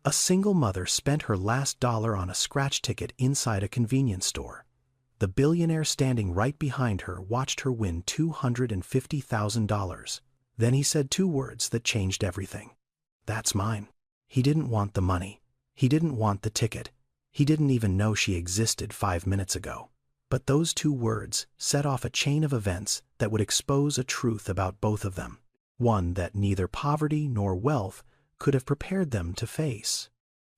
A single mother spent her last dollar on a scratch ticket inside a convenience store. The billionaire standing right behind her watched her win $250,000. Then he said two words that changed everything. "That's mine." He didn't want the money. He didn't want the ticket. He didn't even know she existed 5 minutes ago. But those two words set off a chain of events that would expose a truth about both of them. One that neither poverty nor wealth could have prepared them to face.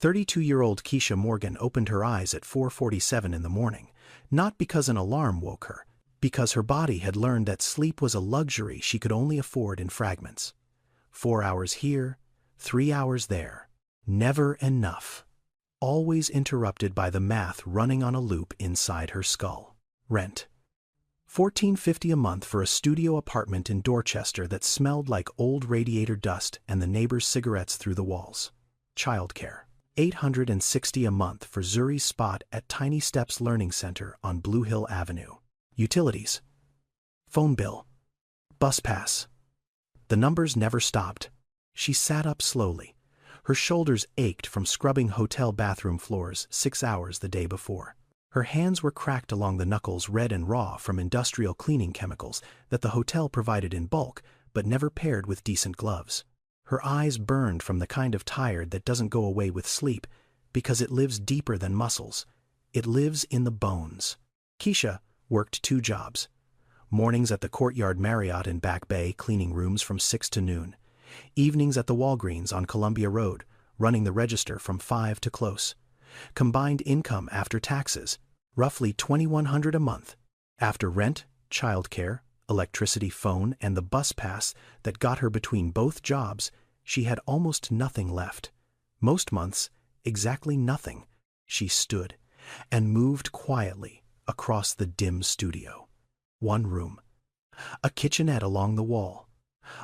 32-year-old Keisha Morgan opened her eyes at 4:47 in the morning, not because an alarm woke her, because her body had learned that sleep was a luxury she could only afford in fragments. 4 hours here, 3 hours there. Never enough. Always interrupted by the math running on a loop inside her skull. Rent. $14.50 a month for a studio apartment in Dorchester that smelled like old radiator dust and the neighbors' cigarettes through the walls. Childcare. $860 a month for Zuri's spot at Tiny Steps Learning Center on Blue Hill Avenue. Utilities. Phone bill. Bus pass. The numbers never stopped. She sat up slowly. Her shoulders ached from scrubbing hotel bathroom floors 6 hours the day before. Her hands were cracked along the knuckles, red and raw from industrial cleaning chemicals that the hotel provided in bulk, but never paired with decent gloves. Her eyes burned from the kind of tired that doesn't go away with sleep, because it lives deeper than muscles. It lives in the bones. Keisha worked 2 jobs. Mornings at the Courtyard Marriott in Back Bay, cleaning rooms from 6 to noon. Evenings at the Walgreens on Columbia Road, running the register from 5 to close. Combined income after taxes, roughly $2,100 a month. After rent, childcare, electricity, phone, and the bus pass that got her between both jobs, she had almost nothing left. Most months, exactly nothing. She stood and moved quietly across the dim studio. 1 room. A kitchenette along the wall.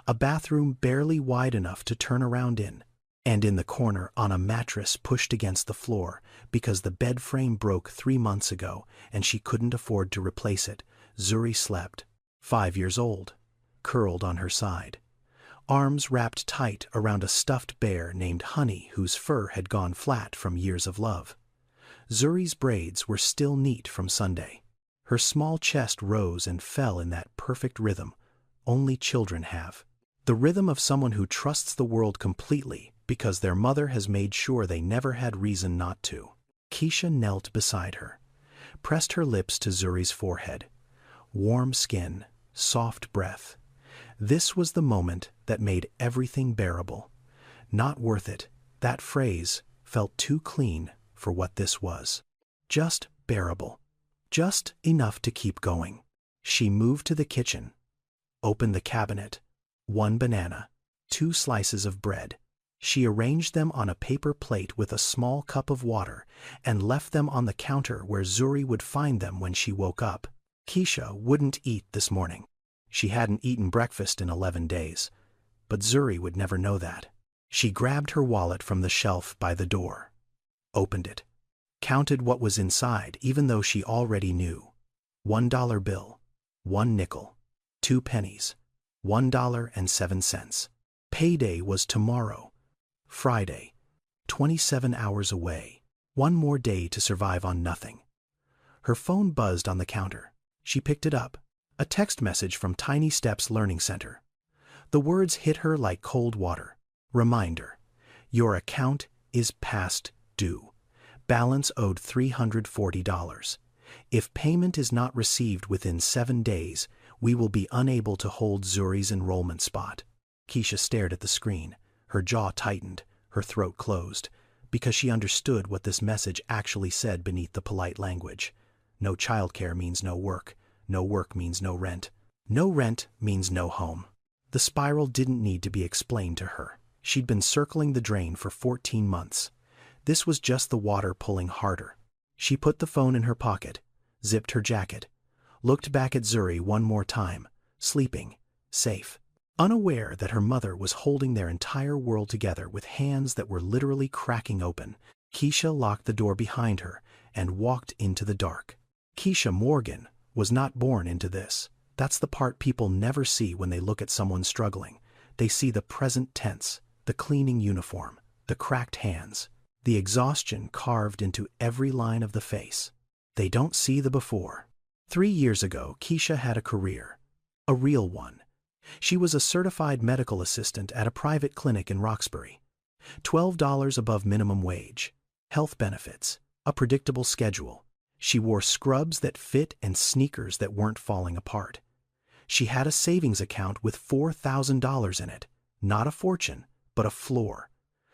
A bathroom barely wide enough to turn around in. And in the corner, on a mattress pushed against the floor because the bed frame broke 3 months ago and she couldn't afford to replace it, Zuri slept. 5 years old, curled on her side. Arms wrapped tight around a stuffed bear named Honey whose fur had gone flat from years of love. Zuri's braids were still neat from Sunday. Her small chest rose and fell in that perfect rhythm only children have. The rhythm of someone who trusts the world completely because their mother has made sure they never had reason not to. Keisha knelt beside her, pressed her lips to Zuri's forehead. Warm skin, soft breath. This was the moment that made everything bearable. Not worth it. That phrase felt too clean for what this was. Just bearable. Just enough to keep going. She moved to the kitchen, opened the cabinet. 1 banana, 2 slices of bread. She arranged them on a paper plate with a small cup of water and left them on the counter where Zuri would find them when she woke up. Keisha wouldn't eat this morning. She hadn't eaten breakfast in 11 days. But Zuri would never know that. She grabbed her wallet from the shelf by the door, opened it, counted what was inside even though she already knew. $1 bill, 1 nickel, 2 pennies, $1.07. Payday was tomorrow, Friday, 27 hours away. 1 more day to survive on nothing. Her phone buzzed on the counter. She picked it up. A text message from Tiny Steps Learning Center. The words hit her like cold water. Reminder: your account is past due. Balance owed $340. If payment is not received within 7 days, we will be unable to hold Zuri's enrollment spot. Keisha stared at the screen. Her jaw tightened, her throat closed, because she understood what this message actually said beneath the polite language. No childcare means no work. No work means no rent. No rent means no home. The spiral didn't need to be explained to her. She'd been circling the drain for 14 months. This was just the water pulling harder. She put the phone in her pocket, zipped her jacket, looked back at Zuri one more time, sleeping, safe, unaware that her mother was holding their entire world together with hands that were literally cracking open. Keisha locked the door behind her and walked into the dark. Keisha Morgan was not born into this. That's the part people never see when they look at someone struggling. They see the present tense, the cleaning uniform, the cracked hands. the exhaustion carved into every line of the face. They don't see the before. 3 years ago, Keisha had a career. A real one. She was a certified medical assistant at a private clinic in Roxbury. $12 above minimum wage. Health benefits. A predictable schedule. She wore scrubs that fit and sneakers that weren't falling apart. She had a savings account with $4,000 in it. Not a fortune, but a floor.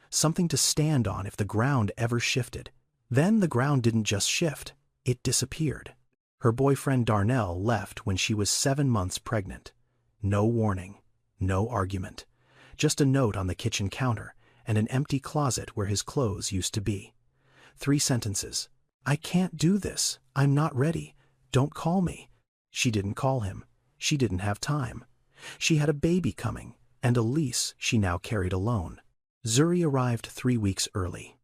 Something to stand on if the ground ever shifted. Then the ground didn't just shift, it disappeared. Her boyfriend Darnell left when she was 7 months pregnant. No warning, no argument. Just a note on the kitchen counter and an empty closet where his clothes used to be. 3 sentences. I can't do this. I'm not ready. Don't call me. She didn't call him. She didn't have time. She had a baby coming, and a lease she now carried alone. Zuri arrived 3 weeks early.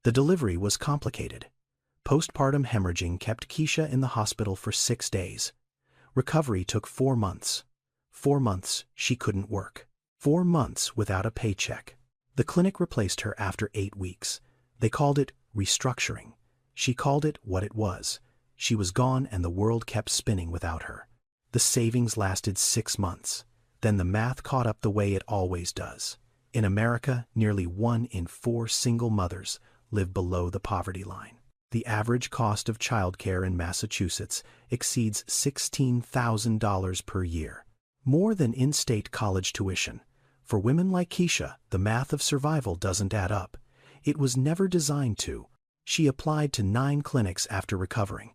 The delivery was complicated. Postpartum hemorrhaging kept Keisha in the hospital for 6 days. Recovery took 4 months. 4 months she couldn't work. 4 months without a paycheck. The clinic replaced her after 8 weeks. They called it restructuring. She called it what it was. She was gone and the world kept spinning without her. The savings lasted 6 months. Then the math caught up the way it always does. In America, nearly 1 in 4 single mothers live below the poverty line. The average cost of childcare in Massachusetts exceeds $16,000 per year. More than in-state college tuition. For women like Keisha, the math of survival doesn't add up. It was never designed to. She applied to 9 clinics after recovering.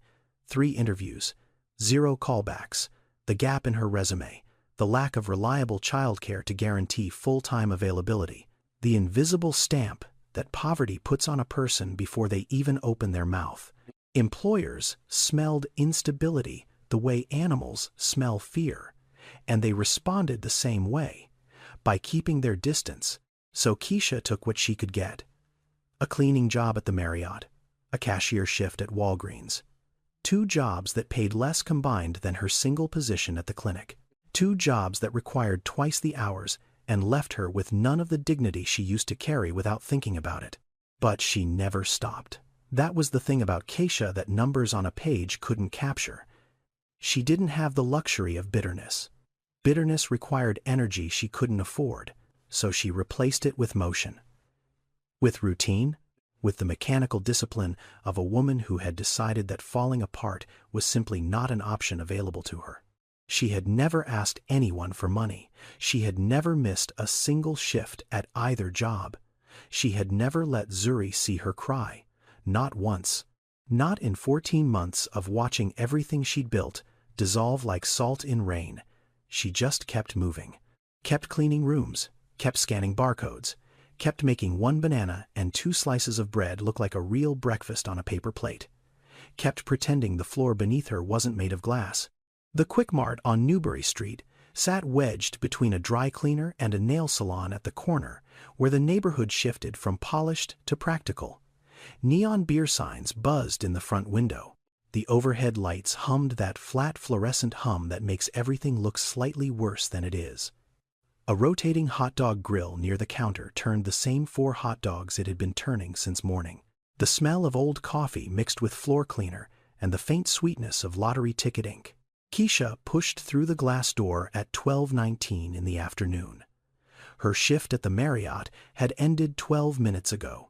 3 interviews. 0 callbacks. The gap in her resume. The lack of reliable childcare to guarantee full-time availability. The invisible stamp that poverty puts on a person before they even open their mouth. Employers smelled instability the way animals smell fear, and they responded the same way, by keeping their distance. So Keisha took what she could get. A cleaning job at the Marriott, a cashier shift at Walgreens. 2 jobs that paid less combined than her single position at the clinic. 2 jobs that required twice the hours and left her with none of the dignity she used to carry without thinking about it. But she never stopped. That was the thing about Keisha that numbers on a page couldn't capture. She didn't have the luxury of bitterness. Bitterness required energy she couldn't afford, so she replaced it with motion. With routine, with the mechanical discipline of a woman who had decided that falling apart was simply not an option available to her. She had never asked anyone for money. She had never missed a single shift at either job. She had never let Zuri see her cry. Not once. Not in 14 months of watching everything she'd built dissolve like salt in rain. She just kept moving. Kept cleaning rooms. Kept scanning barcodes. Kept making 1 banana and 2 slices of bread look like a real breakfast on a paper plate. Kept pretending the floor beneath her wasn't made of glass. The Quick Mart on Newbury Street sat wedged between a dry cleaner and a nail salon at the corner, where the neighborhood shifted from polished to practical. Neon beer signs buzzed in the front window. The overhead lights hummed that flat fluorescent hum that makes everything look slightly worse than it is. A rotating hot dog grill near the counter turned the same 4 hot dogs it had been turning since morning. The smell of old coffee mixed with floor cleaner and the faint sweetness of lottery ticket ink. Keisha pushed through the glass door at 12:19 in the afternoon. Her shift at the Marriott had ended 12 minutes ago.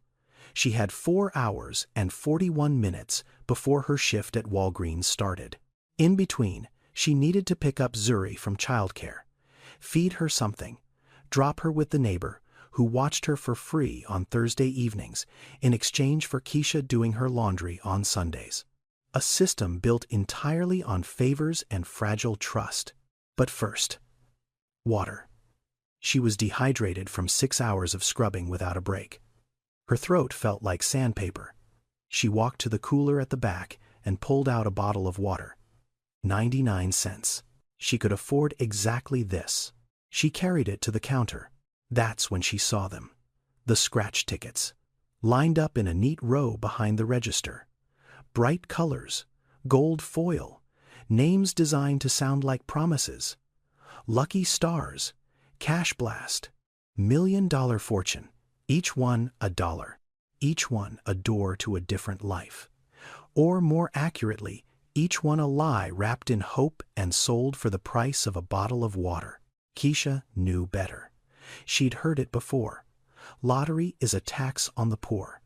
She had 4 hours and 41 minutes before her shift at Walgreens started. In between, she needed to pick up Zuri from childcare, feed her something, drop her with the neighbor who watched her for free on Thursday evenings in exchange for Keisha doing her laundry on Sundays. A system built entirely on favors and fragile trust. But first, water. She was dehydrated from 6 hours of scrubbing without a break. Her throat felt like sandpaper. She walked to the cooler at the back and pulled out a bottle of water. 99 cents. She could afford exactly this. She carried it to the counter. That's when she saw them. The scratch tickets, lined up in a neat row behind the register. Bright colors, gold foil, names designed to sound like promises. Lucky stars, cash blast, $1 million fortune, each one $1. each one a door to a different life. Or more accurately, each one a lie wrapped in hope and sold for the price of a bottle of water. Keisha knew better. She'd heard it before. Lottery is a tax on the poor.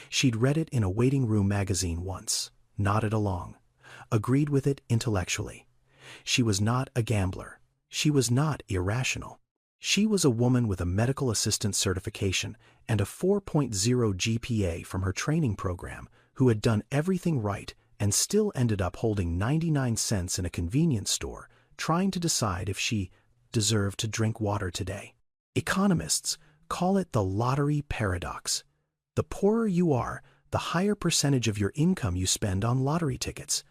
She'd read it in a waiting room magazine once, nodded along, agreed with it intellectually. She was not a gambler. She was not irrational. She was a woman with a medical assistant certification and a 4.0 GPA from her training program who had done everything right and still ended up holding 99 cents in a convenience store, trying to decide if she deserved to drink water today. Economists call it the lottery paradox. The poorer you are, the higher percentage of your income you spend on lottery tickets.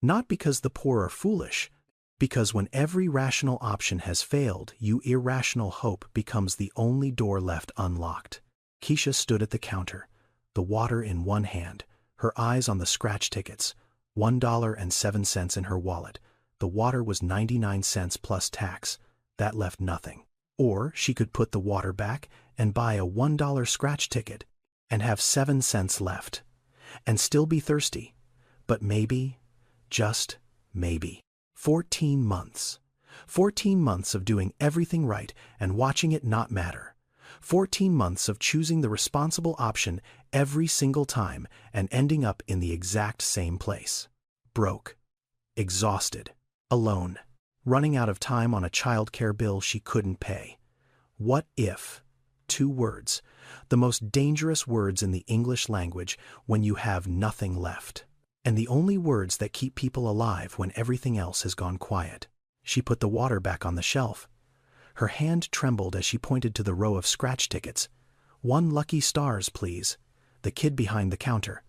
Not because the poor are foolish, because when every rational option has failed, you irrational hope becomes the only door left unlocked. Keisha stood at the counter, the water in one hand, her eyes on the scratch tickets, $1.07 in her wallet. The water was 99 cents plus tax. That left nothing. Or she could put the water back and buy a $1 scratch ticket and have 7 cents left, and still be thirsty. But maybe, just maybe, 14 months. 14 months of doing everything right and watching it not matter. 14 months of choosing the responsible option every single time and ending up in the exact same place. Broke, exhausted, alone, running out of time on a childcare bill she couldn't pay. What if? 2 words, the most dangerous words in the English language when you have nothing left. And the only words that keep people alive when everything else has gone quiet. She put the water back on the shelf. Her hand trembled as she pointed to the row of scratch tickets. 1 lucky stars, please. The kid behind the counter.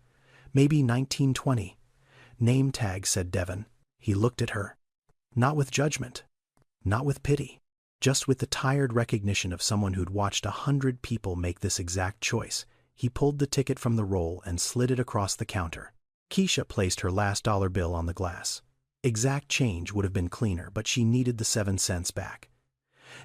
Maybe 1920. Name tag, said Devon. He looked at her. Not with judgment. Not with pity. Just with the tired recognition of someone who'd watched 100 people make this exact choice. He pulled the ticket from the roll and slid it across the counter. Keisha placed her last dollar bill on the glass. Exact change would have been cleaner, but she needed the 7 cents back.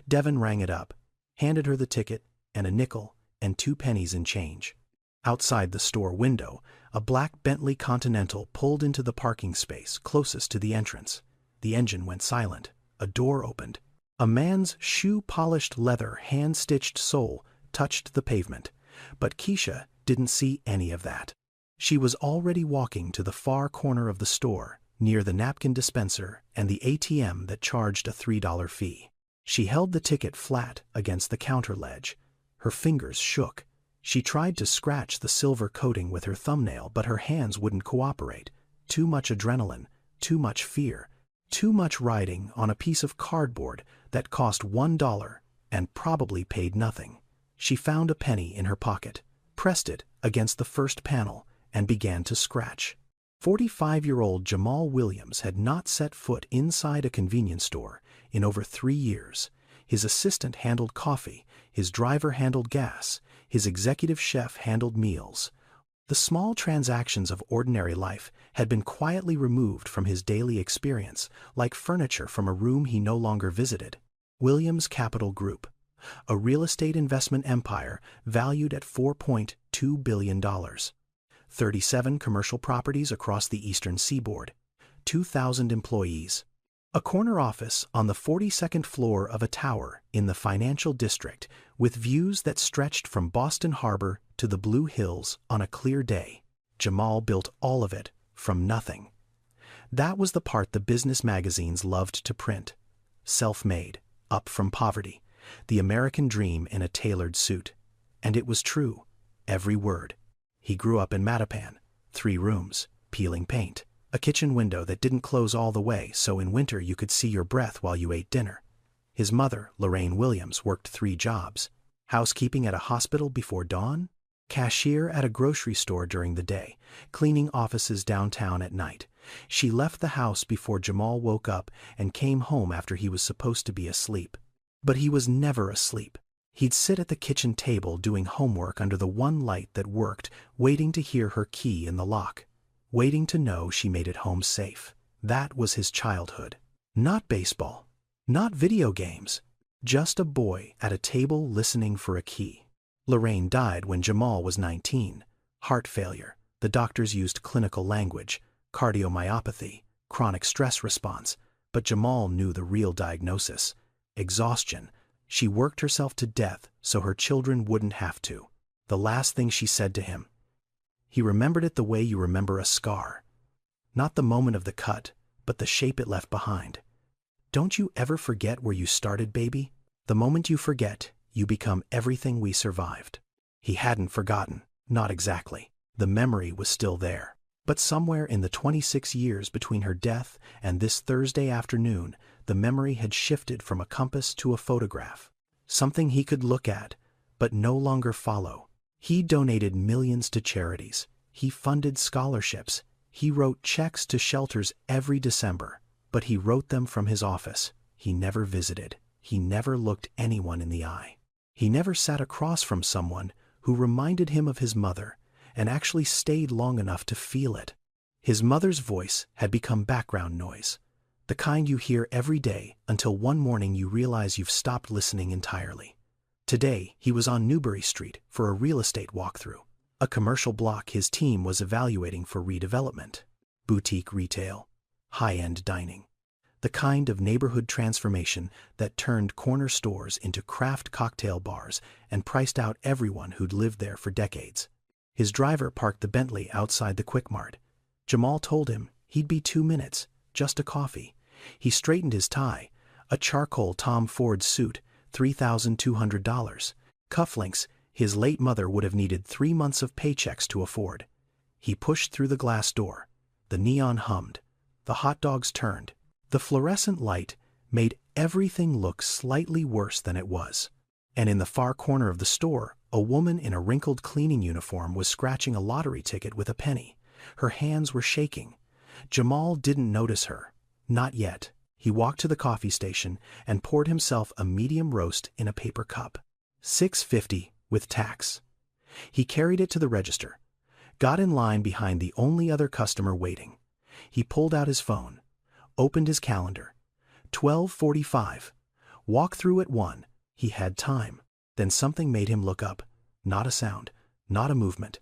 Devon rang it up, handed her the ticket and a nickel and 2 pennies in change. Outside the store window, a black Bentley Continental pulled into the parking space closest to the entrance. The engine went silent. A door opened. A man's shoe-polished leather hand-stitched sole touched the pavement, but Keisha didn't see any of that. She was already walking to the far corner of the store, near the napkin dispenser and the ATM that charged a $3 fee. She held the ticket flat against the counter ledge. Her fingers shook. She tried to scratch the silver coating with her thumbnail, but her hands wouldn't cooperate. Too much adrenaline, too much fear, too much riding on a piece of cardboard that cost $1 and probably paid nothing. She found a penny in her pocket, pressed it against the first panel, and began to scratch. 45-year-old Jamal Williams had not set foot inside a convenience store in over 3 years. His assistant handled coffee, his driver handled gas, his executive chef handled meals. The small transactions of ordinary life had been quietly removed from his daily experience, like furniture from a room he no longer visited. Williams Capital Group, a real estate investment empire valued at $4.2 billion. 37 commercial properties across the eastern seaboard, 2,000 employees. A corner office on the 42nd floor of a tower in the financial district with views that stretched from Boston Harbor to the Blue Hills on a clear day. Jamal built all of it from nothing. That was the part the business magazines loved to print. Self-made, up from poverty, the American dream in a tailored suit. And it was true, every word. He grew up in Mattapan, 3 rooms, peeling paint, a kitchen window that didn't close all the way so in winter you could see your breath while you ate dinner. His mother, Lorraine Williams, worked 3 jobs. Housekeeping at a hospital before dawn, cashier at a grocery store during the day, cleaning offices downtown at night. She left the house before Jamal woke up and came home after he was supposed to be asleep. But he was never asleep. He'd sit at the kitchen table doing homework under the one light that worked, waiting to hear her key in the lock, waiting to know she made it home safe. That was his childhood. Not baseball, not video games, just a boy at a table listening for a key. Lorraine died when Jamal was 19, Heart failure. The doctors used clinical language, cardiomyopathy, chronic stress response, but Jamal knew the real diagnosis: exhaustion. She worked herself to death so her children wouldn't have to. The last thing she said to him. He remembered it the way you remember a scar. Not the moment of the cut, but the shape it left behind. Don't you ever forget where you started, baby? The moment you forget, you become everything we survived. He hadn't forgotten, not exactly. The memory was still there. But somewhere in the 26 years between her death and this Thursday afternoon, the memory had shifted from a compass to a photograph. Something he could look at, but no longer follow. He donated millions to charities. He funded scholarships. He wrote checks to shelters every December. But he wrote them from his office. He never visited. He never looked anyone in the eye. He never sat across from someone who reminded him of his mother and actually stayed long enough to feel it. His mother's voice had become background noise, the kind you hear every day until one morning you realize you've stopped listening entirely. Today, he was on Newbury Street for a real estate walkthrough, a commercial block his team was evaluating for redevelopment. Boutique retail, high-end dining, the kind of neighborhood transformation that turned corner stores into craft cocktail bars and priced out everyone who'd lived there for decades. His driver parked the Bentley outside the Quick Mart. Jamal told him he'd be 2 minutes, just a coffee. He straightened his tie, a charcoal Tom Ford suit, $3,200. Cufflinks his late mother would have needed 3 months of paychecks to afford. He pushed through the glass door. The neon hummed. The hot dogs turned. The fluorescent light made everything look slightly worse than it was. And in the far corner of the store, a woman in a wrinkled cleaning uniform was scratching a lottery ticket with a penny. Her hands were shaking. Jamal didn't notice her. Not yet. He walked to the coffee station and poured himself a medium roast in a paper cup. $6.50 with tax. He carried it to the register, got in line behind the only other customer waiting. He pulled out his phone, opened his calendar. 12:45. Walk through at 1. He had time. Then something made him look up. Not a sound, not a movement,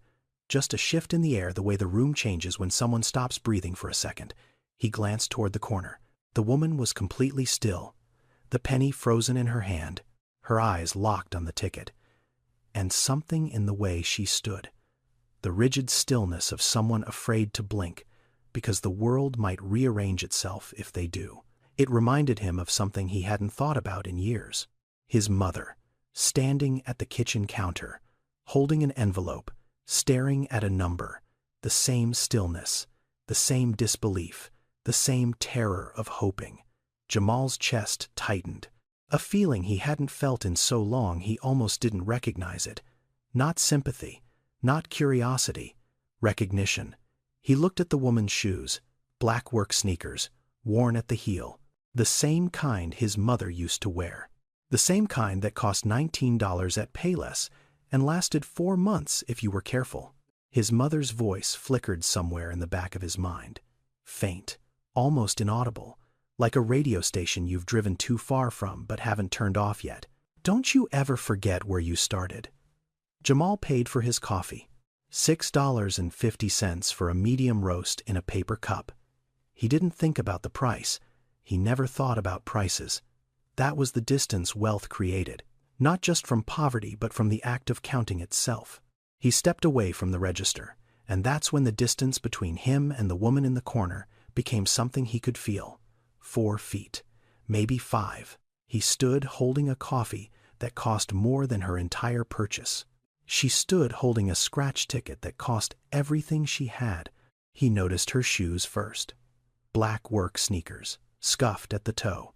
just a shift in the air, the way the room changes when someone stops breathing for a second. He glanced toward the corner. The woman was completely still, the penny frozen in her hand, her eyes locked on the ticket. And something in the way she stood, the rigid stillness of someone afraid to blink, because the world might rearrange itself if they do. It reminded him of something he hadn't thought about in years. His mother, standing at the kitchen counter, holding an envelope, staring at a number, the same stillness, the same disbelief, the same terror of hoping. Jamal's chest tightened. A feeling he hadn't felt in so long he almost didn't recognize it. Not sympathy, not curiosity, recognition. He looked at the woman's shoes, black work sneakers, worn at the heel, the same kind his mother used to wear. The same kind that cost $19 at Payless and lasted 4 months if you were careful. His mother's voice flickered somewhere in the back of his mind. Faint, almost inaudible, like a radio station you've driven too far from but haven't turned off yet. Don't you ever forget where you started. Jamal paid for his coffee. $6.50 for a medium roast in a paper cup. He didn't think about the price. He never thought about prices. That was the distance wealth created, not just from poverty but from the act of counting itself. He stepped away from the register, and that's when the distance between him and the woman in the corner became something he could feel. 4 feet, maybe 5. He stood holding a coffee that cost more than her entire purchase. She stood holding a scratch ticket that cost everything she had. He noticed her shoes first. Black work sneakers, scuffed at the toe,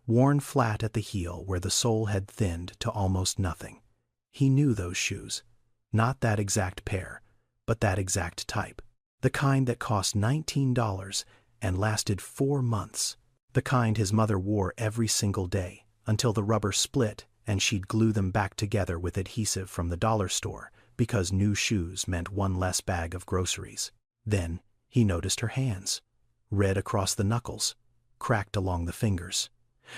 worn flat at the heel where the sole had thinned to almost nothing. He knew those shoes. Not that exact pair, but that exact type. The kind that cost $19 and lasted 4 months. The kind his mother wore every single day until the rubber split and she'd glue them back together with adhesive from the dollar store because new shoes meant one less bag of groceries. Then he noticed her hands, red across the knuckles, cracked along the fingers.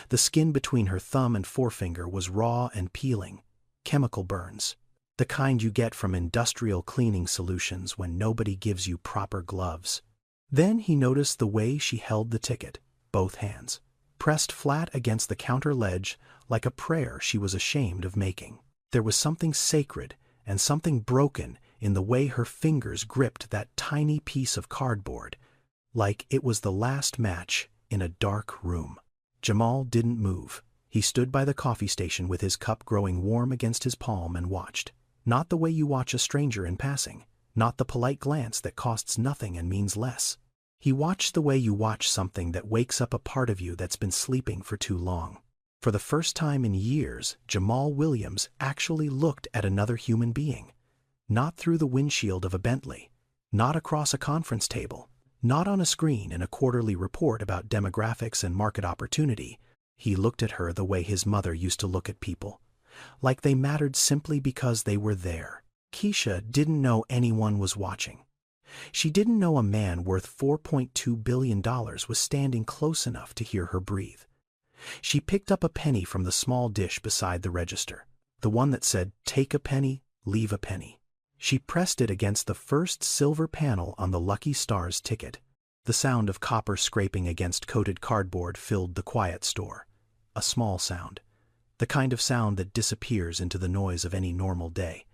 The skin between her thumb and forefinger was raw and peeling, chemical burns. The kind you get from industrial cleaning solutions when nobody gives you proper gloves. Then he noticed the way she held the ticket, both hands, pressed flat against the counter ledge like a prayer she was ashamed of making. There was something sacred and something broken in the way her fingers gripped that tiny piece of cardboard, like it was the last match in a dark room. Jamal didn't move. He stood by the coffee station with his cup growing warm against his palm and watched. Not the way you watch a stranger in passing, not the polite glance that costs nothing and means less. He watched the way you watch something that wakes up a part of you that's been sleeping for too long. For the first time in years, Jamal Williams actually looked at another human being. Not through the windshield of a Bentley, not across a conference table, not on a screen in a quarterly report about demographics and market opportunity. He looked at her the way his mother used to look at people, like they mattered simply because they were there. Keisha didn't know anyone was watching. She didn't know a man worth $4.2 billion was standing close enough to hear her breathe. She picked up a penny from the small dish beside the register, the one that said, "Take a penny, leave a penny." She pressed it against the first silver panel on the Lucky Stars ticket. The sound of copper scraping against coated cardboard filled the quiet store. A small sound, the kind of sound that disappears into the noise of any normal day.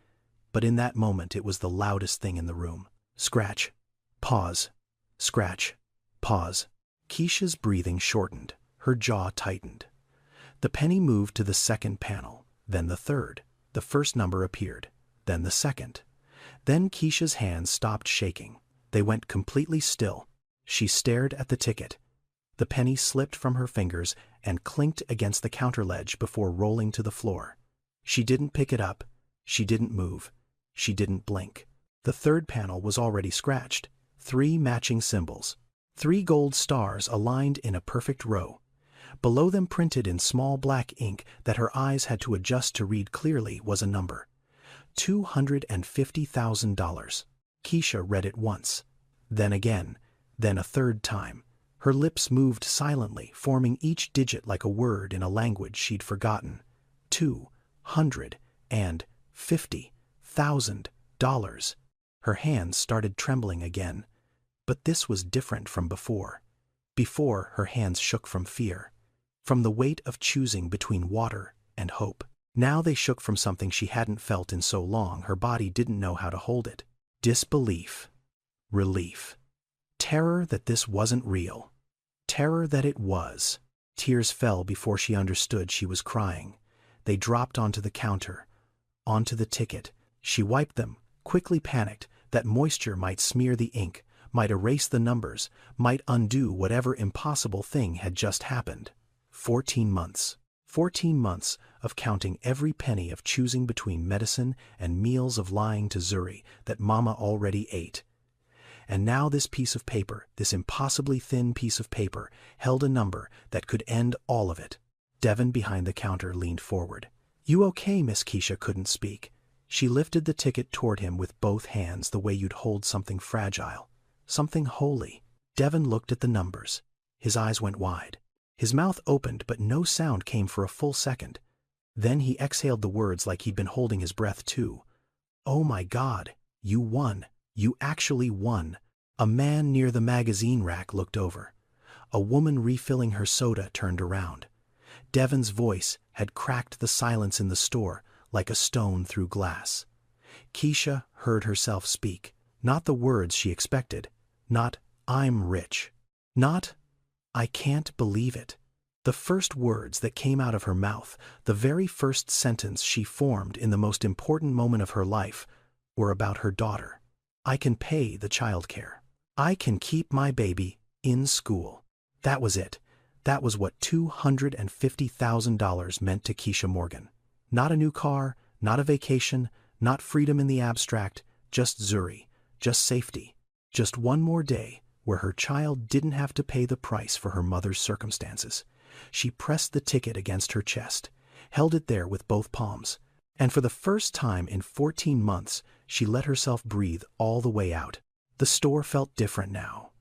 But in that moment it was the loudest thing in the room. Scratch, pause, scratch, pause. Keisha's breathing shortened, her jaw tightened. The penny moved to the second panel, then the third. The first number appeared, then the second. Then Keisha's hands stopped shaking. They went completely still. She stared at the ticket. The penny slipped from her fingers and clinked against the counter ledge before rolling to the floor. She didn't pick it up. She didn't move. She didn't blink. The third panel was already scratched. 3 matching symbols. 3 gold stars aligned in a perfect row. Below them, printed in small black ink that her eyes had to adjust to read clearly, was a number. $250,000. Keisha read it once, then again, then a third time. Her lips moved silently, forming each digit like a word in a language she'd forgotten. $250,000. Her hands started trembling again. But this was different from before. Before, her hands shook from fear, from the weight of choosing between water and hope. Now they shook from something she hadn't felt in so long her body didn't know how to hold it. Disbelief. Relief. Terror that this wasn't real. Terror that it was. Tears fell before she understood she was crying. They dropped onto the counter, onto the ticket. She wiped them, quickly panicked that moisture might smear the ink, might erase the numbers, might undo whatever impossible thing had just happened. 14 months. 14 months of counting every penny, of choosing between medicine and meals, of lying to Zuri that Mama already ate. And now this piece of paper, this impossibly thin piece of paper, held a number that could end all of it. Devin behind the counter leaned forward. "You okay, Miss?" Keisha couldn't speak. She lifted the ticket toward him with both hands, the way you'd hold something fragile, something holy. Devin looked at the numbers. His eyes went wide. His mouth opened, but no sound came for a full second. Then he exhaled the words like he'd been holding his breath too. "Oh my God, you won. You actually won." A man near the magazine rack looked over. A woman refilling her soda turned around. Devin's voice had cracked the silence in the store like a stone through glass. Keisha heard herself speak, not the words she expected, not "I'm rich," not "I can't believe it." The first words that came out of her mouth, the very first sentence she formed in the most important moment of her life, were about her daughter. "I can pay the childcare. I can keep my baby in school." That was it. That was what $250,000 meant to Keisha Morgan. Not a new car, not a vacation, not freedom in the abstract, just Zuri, just safety, just one more day where her child didn't have to pay the price for her mother's circumstances. She pressed the ticket against her chest, held it there with both palms, and for the first time in 14 months, she let herself breathe all the way out. The store felt different now,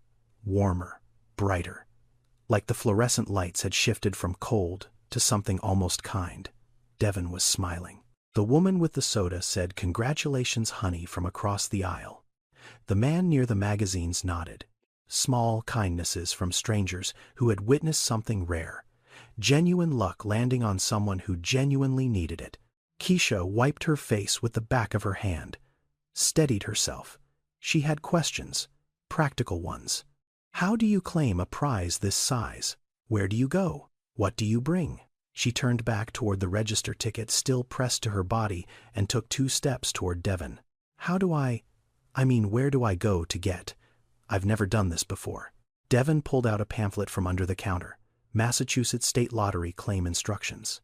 warmer, brighter, like the fluorescent lights had shifted from cold to something almost kind. Devin was smiling. The woman with the soda said, "Congratulations, honey," from across the aisle. The man near the magazines nodded. Small kindnesses from strangers who had witnessed something rare. Genuine luck landing on someone who genuinely needed it. Keisha wiped her face with the back of her hand, steadied herself. She had questions, practical ones. How do you claim a prize this size? Where do you go? What do you bring? She turned back toward the register ticket still pressed to her body and took 2 steps toward Devon. Where do I go to get? I've never done this before. Devon pulled out a pamphlet from under the counter. Massachusetts State Lottery claim instructions.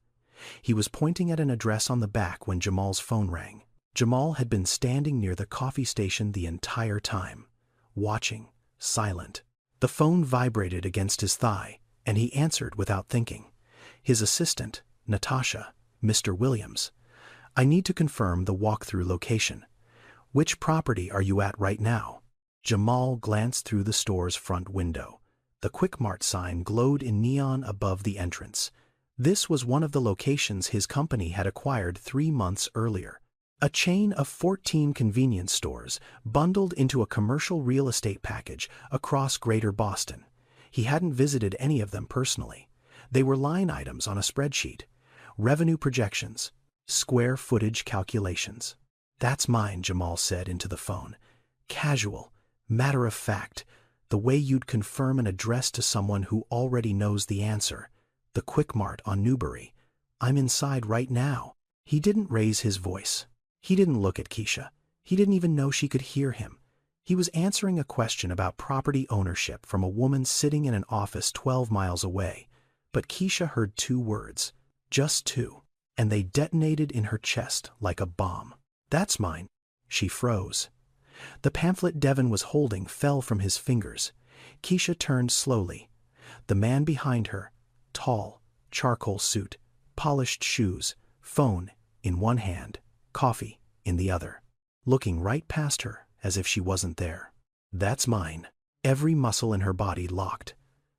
He was pointing at an address on the back when Jamal's phone rang. Jamal had been standing near the coffee station the entire time, watching, silent. The phone vibrated against his thigh, and he answered without thinking. His assistant, Natasha, Mr. Williams. "I need to confirm the walkthrough location. Which property are you at right now?" Jamal glanced through the store's front window. The Quick Mart sign glowed in neon above the entrance. This was one of the locations his company had acquired 3 months earlier. A chain of 14 convenience stores bundled into a commercial real estate package across Greater Boston. He hadn't visited any of them personally. They were line items on a spreadsheet. Revenue projections, square footage calculations. "That's mine," Jamal said into the phone. Casual, matter of fact, the way you'd confirm an address to someone who already knows the answer. The Quick Mart on Newbury. "I'm inside right now." He didn't raise his voice. He didn't look at Keisha. He didn't even know she could hear him. He was answering a question about property ownership from a woman sitting in an office 12 miles away. But Keisha heard 2 words, just 2, and they detonated in her chest like a bomb. "That's mine." She froze. The pamphlet Devon was holding fell from his fingers. Keisha turned slowly. The man behind her, tall, charcoal suit, polished shoes, phone in one hand, coffee in the other, looking right past her as if she wasn't there. "That's mine." Every muscle in her body locked.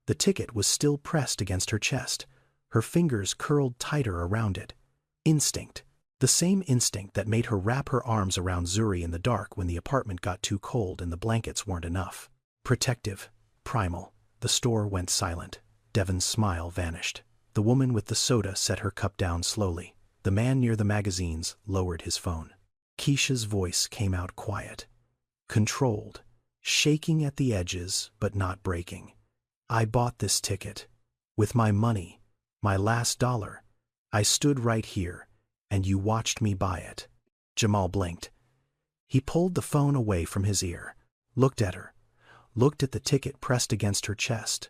The ticket was still pressed against her chest. Her fingers curled tighter around it. Instinct. The same instinct that made her wrap her arms around Zuri in the dark when the apartment got too cold and the blankets weren't enough. Protective, primal. The store went silent. Devon's smile vanished. The woman with the soda set her cup down slowly. The man near the magazines lowered his phone. Keisha's voice came out quiet, controlled, shaking at the edges but not breaking. "I bought this ticket. With my money, my last dollar. I stood right here, and you watched me buy it." Jamal blinked. He pulled the phone away from his ear, looked at her, looked at the ticket pressed against her chest,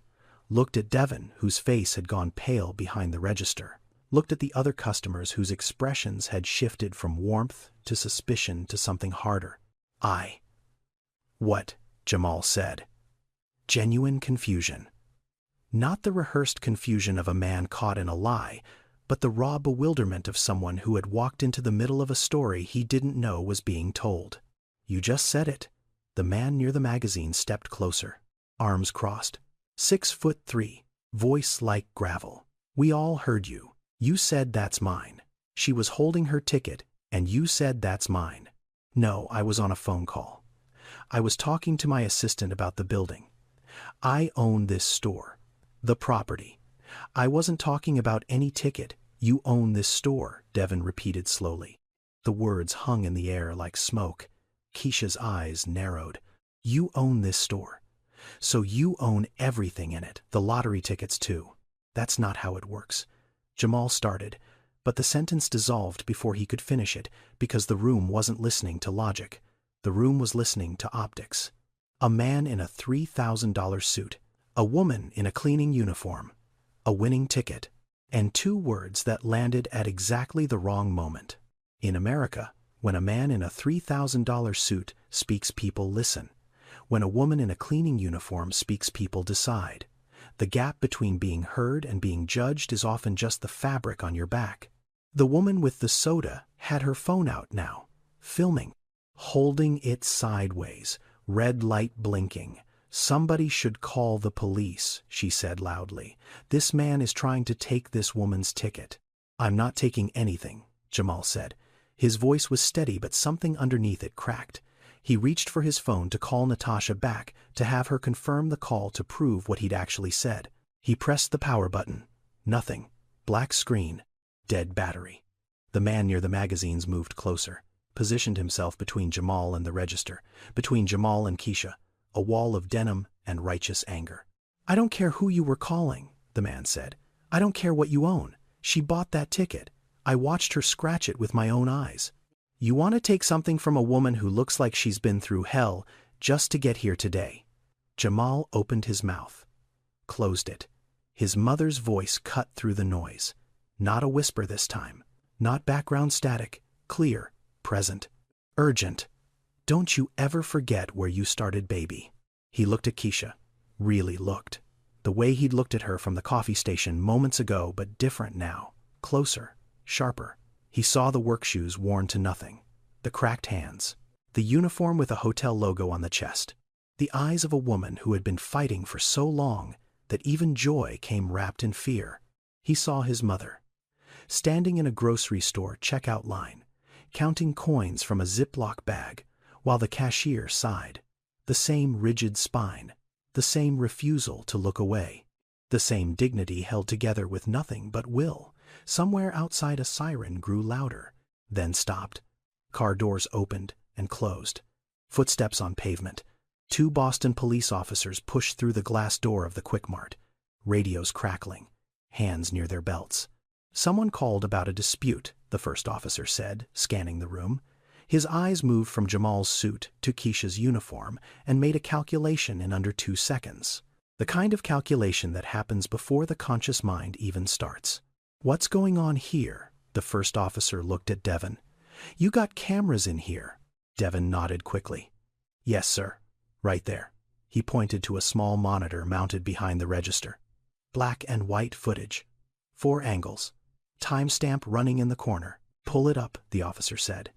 looked at Devon, whose face had gone pale behind the register, looked at the other customers whose expressions had shifted from warmth to suspicion to something harder. "What?" Jamal said. Genuine confusion. Not the rehearsed confusion of a man caught in a lie, but the raw bewilderment of someone who had walked into the middle of a story he didn't know was being told. "You just said it." The man near the magazine stepped closer, arms crossed. 6'3", voice like gravel. "We all heard you. You said that's mine." She was holding her ticket, and you said that's mine. "No, I was on a phone call. I was talking to my assistant about the building. I own this store. The property. I wasn't talking about any ticket. You own this store," Devon repeated slowly. The words hung in the air like smoke. Keisha's eyes narrowed. "You own this store. So you own everything in it, the lottery tickets too." "That's not how it works." Jamal started, but the sentence dissolved before he could finish it because the room wasn't listening to logic. The room was listening to optics. A man in a $3,000 suit, a woman in a cleaning uniform, a winning ticket, and 2 words that landed at exactly the wrong moment. In America, when a man in a $3,000 suit speaks, people listen. When a woman in a cleaning uniform speaks, people decide. The gap between being heard and being judged is often just the fabric on your back. The woman with the soda had her phone out now, filming, holding it sideways, red light blinking. "Somebody should call the police," she said loudly. "This man is trying to take this woman's ticket." "I'm not taking anything," Jamal said. His voice was steady, but something underneath it cracked. He reached for his phone to call Natasha back, to have her confirm the call to prove what he'd actually said. He pressed the power button. Nothing. Black screen. Dead battery. The man near the magazines moved closer, positioned himself between Jamal and the register, between Jamal and Keisha, a wall of denim and righteous anger. "I don't care who you were calling," the man said. "I don't care what you own. She bought that ticket. I watched her scratch it with my own eyes. You want to take something from a woman who looks like she's been through hell just to get here today?" Jamal opened his mouth, closed it. His mother's voice cut through the noise. Not a whisper this time. Not background static. Clear. Present. Urgent. "Don't you ever forget where you started, baby." He looked at Keisha. Really looked. The way he'd looked at her from the coffee station moments ago, but different now. Closer. Sharper. He saw the work shoes worn to nothing. The cracked hands. The uniform with a hotel logo on the chest. The eyes of a woman who had been fighting for so long that even joy came wrapped in fear. He saw his mother, standing in a grocery store checkout line, counting coins from a Ziploc bag, while the cashier sighed. The same rigid spine, the same refusal to look away, the same dignity held together with nothing but will. Somewhere outside a siren grew louder, then stopped. Car doors opened and closed. Footsteps on pavement. 2 Boston police officers pushed through the glass door of the Quick Mart, radios crackling, hands near their belts. "Someone called about a dispute," the first officer said, scanning the room. His eyes moved from Jamal's suit to Keisha's uniform and made a calculation in under 2 seconds. The kind of calculation that happens before the conscious mind even starts. "What's going on here?" The first officer looked at Devin. "You got cameras in here." Devin nodded quickly. "Yes, sir. Right there." He pointed to a small monitor mounted behind the register. "Black and white footage. 4 angles. Timestamp running in the corner." "Pull it up," the officer said.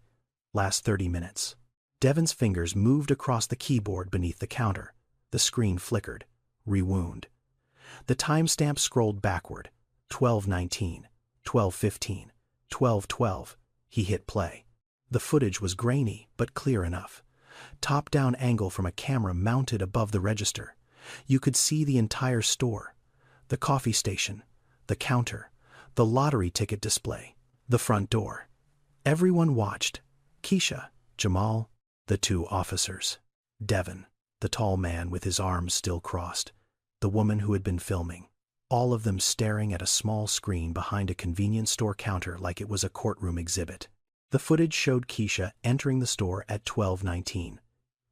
"Last 30 minutes." Devin's fingers moved across the keyboard beneath the counter. The screen flickered. Rewound. The timestamp scrolled backward. 12:19, 12:15, 12:12. He hit play. The footage was grainy, but clear enough. Top-down angle from a camera mounted above the register. You could see the entire store. The coffee station, the counter, the lottery ticket display, the front door. Everyone watched. Keisha, Jamal, the 2 officers. Devin, the tall man with his arms still crossed. The woman who had been filming. All of them staring at a small screen behind a convenience store counter like it was a courtroom exhibit. The footage showed Keisha entering the store at 12:19,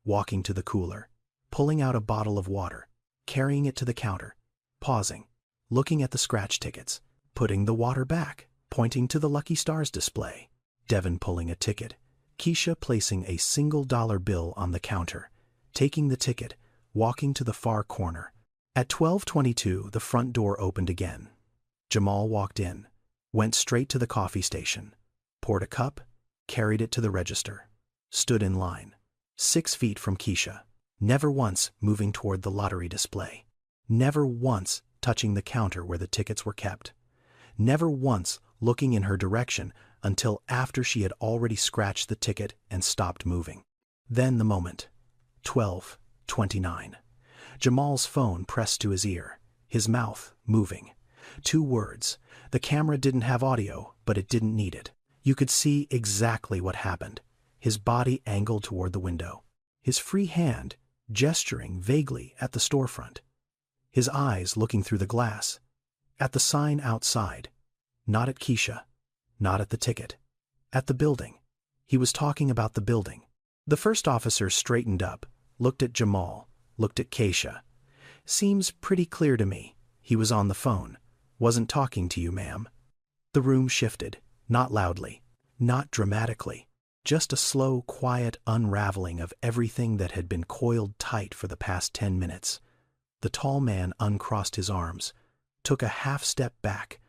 walking to the cooler, pulling out a bottle of water, carrying it to the counter, pausing, looking at the scratch tickets, putting the water back, pointing to the Lucky Stars display. Devin pulling a ticket, Keisha placing a single dollar bill on the counter, taking the ticket, walking to the far corner. At 12:22, the front door opened again. Jamal walked in, went straight to the coffee station, poured a cup, carried it to the register, stood in line, 6 feet from Keisha, never once moving toward the lottery display, never once touching the counter where the tickets were kept, never once looking in her direction until after she had already scratched the ticket and stopped moving. Then the moment. 12:29. Jamal's phone pressed to his ear, his mouth moving. 2 words. The camera didn't have audio, but it didn't need it. You could see exactly what happened. His body angled toward the window. His free hand gesturing vaguely at the storefront. His eyes looking through the glass. At the sign outside. Not at Keisha. Not at the ticket. At the building. He was talking about the building. The first officer straightened up, looked at Jamal, looked at Keisha. "Seems pretty clear to me. He was on the phone. Wasn't talking to you, ma'am." The room shifted, not loudly, not dramatically, just a slow, quiet unraveling of everything that had been coiled tight for the past 10 minutes. The tall man uncrossed his arms, took a half step back.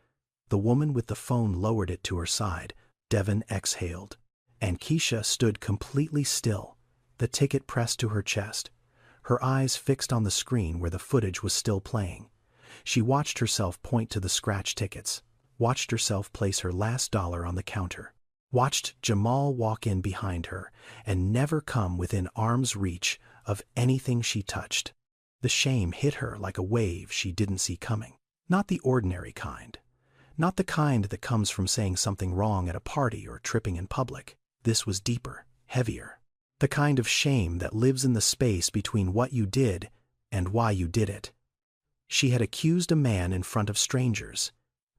The woman with the phone lowered it to her side. Devin exhaled. And Keisha stood completely still, the ticket pressed to her chest, her eyes fixed on the screen where the footage was still playing. She watched herself point to the scratch tickets, watched herself place her last dollar on the counter. watched Jamal walk in behind her and never come within arm's reach of anything she touched. The shame hit her like a wave she didn't see coming. Not the ordinary kind. Not the kind that comes from saying something wrong at a party or tripping in public. This was deeper, heavier. The kind of shame that lives in the space between what you did and why you did it. She had accused a man in front of strangers.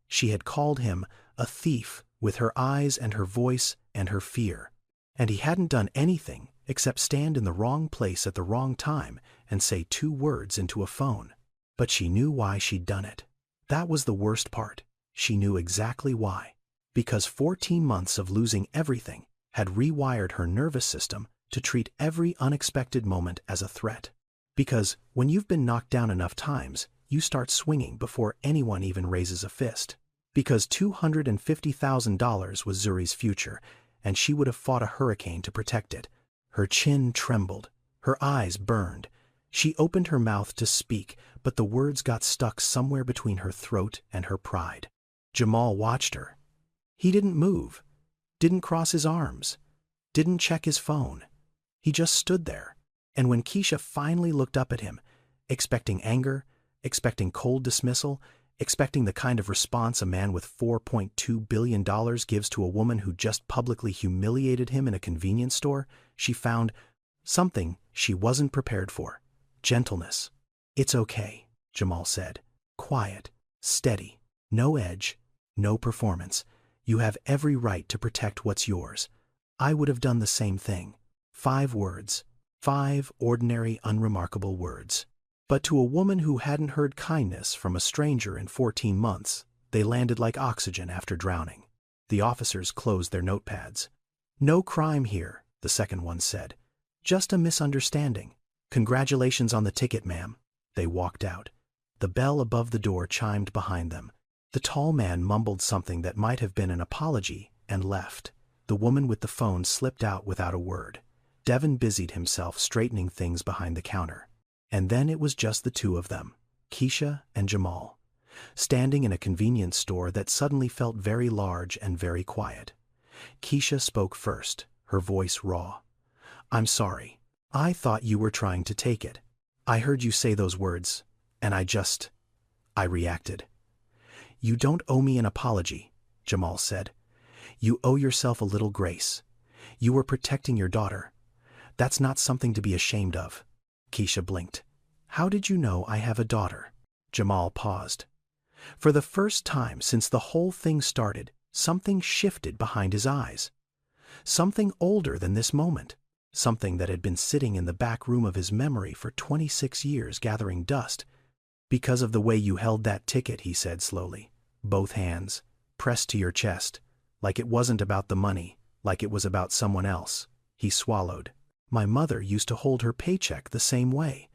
She had called him a thief with her eyes and her voice and her fear. And he hadn't done anything except stand in the wrong place at the wrong time and say 2 words into a phone. But she knew why she'd done it. That was the worst part. She knew exactly why. Because 14 months of losing everything had rewired her nervous system to treat every unexpected moment as a threat. Because when you've been knocked down enough times, you start swinging before anyone even raises a fist. Because $250,000 was Zuri's future, and she would have fought a hurricane to protect it. Her chin trembled. Her eyes burned. She opened her mouth to speak, but the words got stuck somewhere between her throat and her pride. Jamal watched her. He didn't move, didn't cross his arms, didn't check his phone. He just stood there. And when Keisha finally looked up at him, expecting anger, expecting cold dismissal, expecting the kind of response a man with $4.2 billion gives to a woman who just publicly humiliated him in a convenience store, she found something she wasn't prepared for. Gentleness. "It's okay," Jamal said. "Quiet, steady, no edge, no performance. You have every right to protect what's yours. I would have done the same thing." 5 words. 5 ordinary, unremarkable words. But to a woman who hadn't heard kindness from a stranger in 14 months, they landed like oxygen after drowning. The officers closed their notepads. "No crime here," the second one said. "Just a misunderstanding. Congratulations on the ticket, ma'am." They walked out. The bell above the door chimed behind them. The tall man mumbled something that might have been an apology and left. The woman with the phone slipped out without a word. Devin busied himself straightening things behind the counter. And then it was just the 2 of them, Keisha and Jamal, standing in a convenience store that suddenly felt very large and very quiet. Keisha spoke first, her voice raw. "I'm sorry. I thought you were trying to take it. I heard you say those words, and I reacted." "You don't owe me an apology," Jamal said. "You owe yourself a little grace. You were protecting your daughter. That's not something to be ashamed of." Keisha blinked. "How did you know I have a daughter?" Jamal paused. For the first time since the whole thing started, something shifted behind his eyes. Something older than this moment. Something that had been sitting in the back room of his memory for 26 years gathering dust. "Because of the way you held that ticket," he said slowly. "Both hands, pressed to your chest. Like it wasn't about the money, like it was about someone else." He swallowed. "My mother used to hold her paycheck the same way.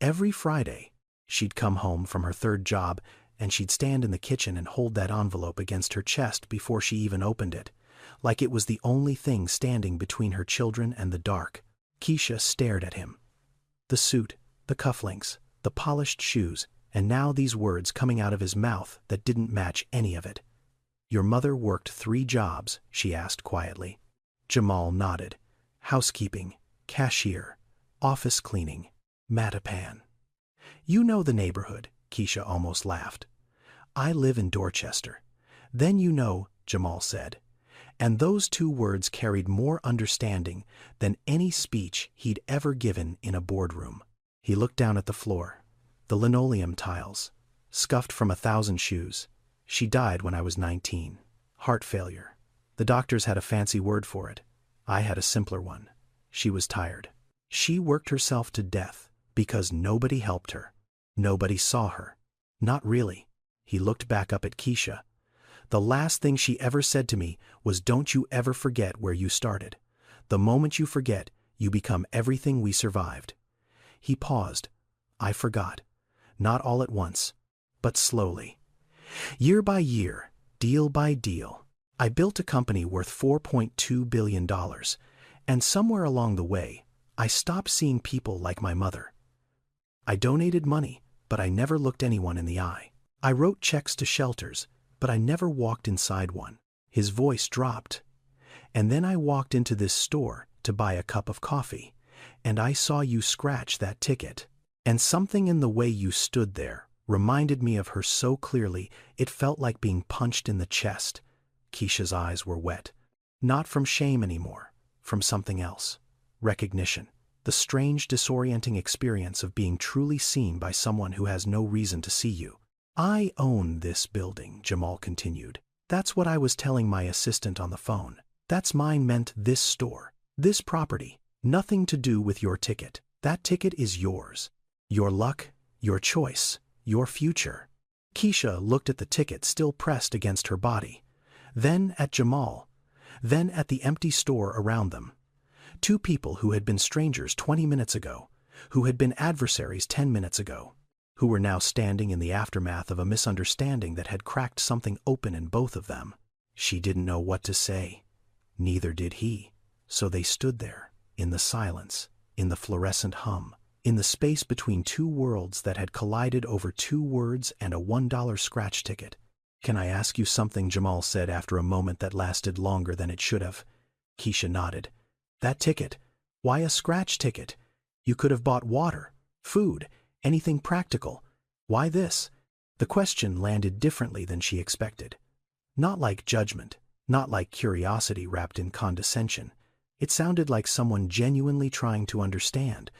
Every Friday, she'd come home from her 3rd job, and she'd stand in the kitchen and hold that envelope against her chest before she even opened it, like it was the only thing standing between her children and the dark." Keisha stared at him. The suit, the cufflinks, the polished shoes, and now these words coming out of his mouth that didn't match any of it. "Your mother worked 3 jobs, she asked quietly. Jamal nodded. "Housekeeping, cashier, office cleaning, Mattapan." "You know the neighborhood," Keisha almost laughed. "I live in Dorchester." "Then you know," Jamal said. And those 2 words carried more understanding than any speech he'd ever given in a boardroom. He looked down at the floor. The linoleum tiles, scuffed from 1,000 shoes. "She died when I was 19. Heart failure. The doctors had a fancy word for it. I had a simpler one. She was tired. She worked herself to death because nobody helped her. Nobody saw her. Not really." He looked back up at Keisha. "The last thing she ever said to me was, 'Don't you ever forget where you started. The moment you forget, you become everything we survived.'" He paused. "I forgot. Not all at once, but slowly. Year by year, deal by deal, I built a company worth $4.2 billion, and somewhere along the way, I stopped seeing people like my mother. I donated money, but I never looked anyone in the eye. I wrote checks to shelters, but I never walked inside one." His voice dropped. And then I walked into this store to buy a cup of coffee, and I saw you scratch that ticket. And something in the way you stood there reminded me of her so clearly it felt like being punched in the chest. Keisha's eyes were wet. Not from shame anymore, from something else. Recognition. The strange, disorienting experience of being truly seen by someone who has no reason to see you. I own this building, Jamal continued. That's what I was telling my assistant on the phone. That's mine meant this store, this property. Nothing to do with your ticket. That ticket is yours. Your luck, your choice, your future. Keisha looked at the ticket still pressed against her body. Then at Jamal. Then at the empty store around them. Two people who had been strangers 20 minutes ago, who had been adversaries 10 minutes ago, who were now standing in the aftermath of a misunderstanding that had cracked something open in both of them. She didn't know what to say. Neither did he. So they stood there, in the silence, in the fluorescent hum, in the space between two worlds that had collided over 2 words and a $1 scratch ticket. Can I ask you something? Jamal said after a moment that lasted longer than it should have. Keisha nodded. That ticket? Why a scratch ticket? You could have bought water, food, anything practical. Why this? The question landed differently than she expected. Not like judgment, not like curiosity wrapped in condescension. It sounded like someone genuinely trying to understand,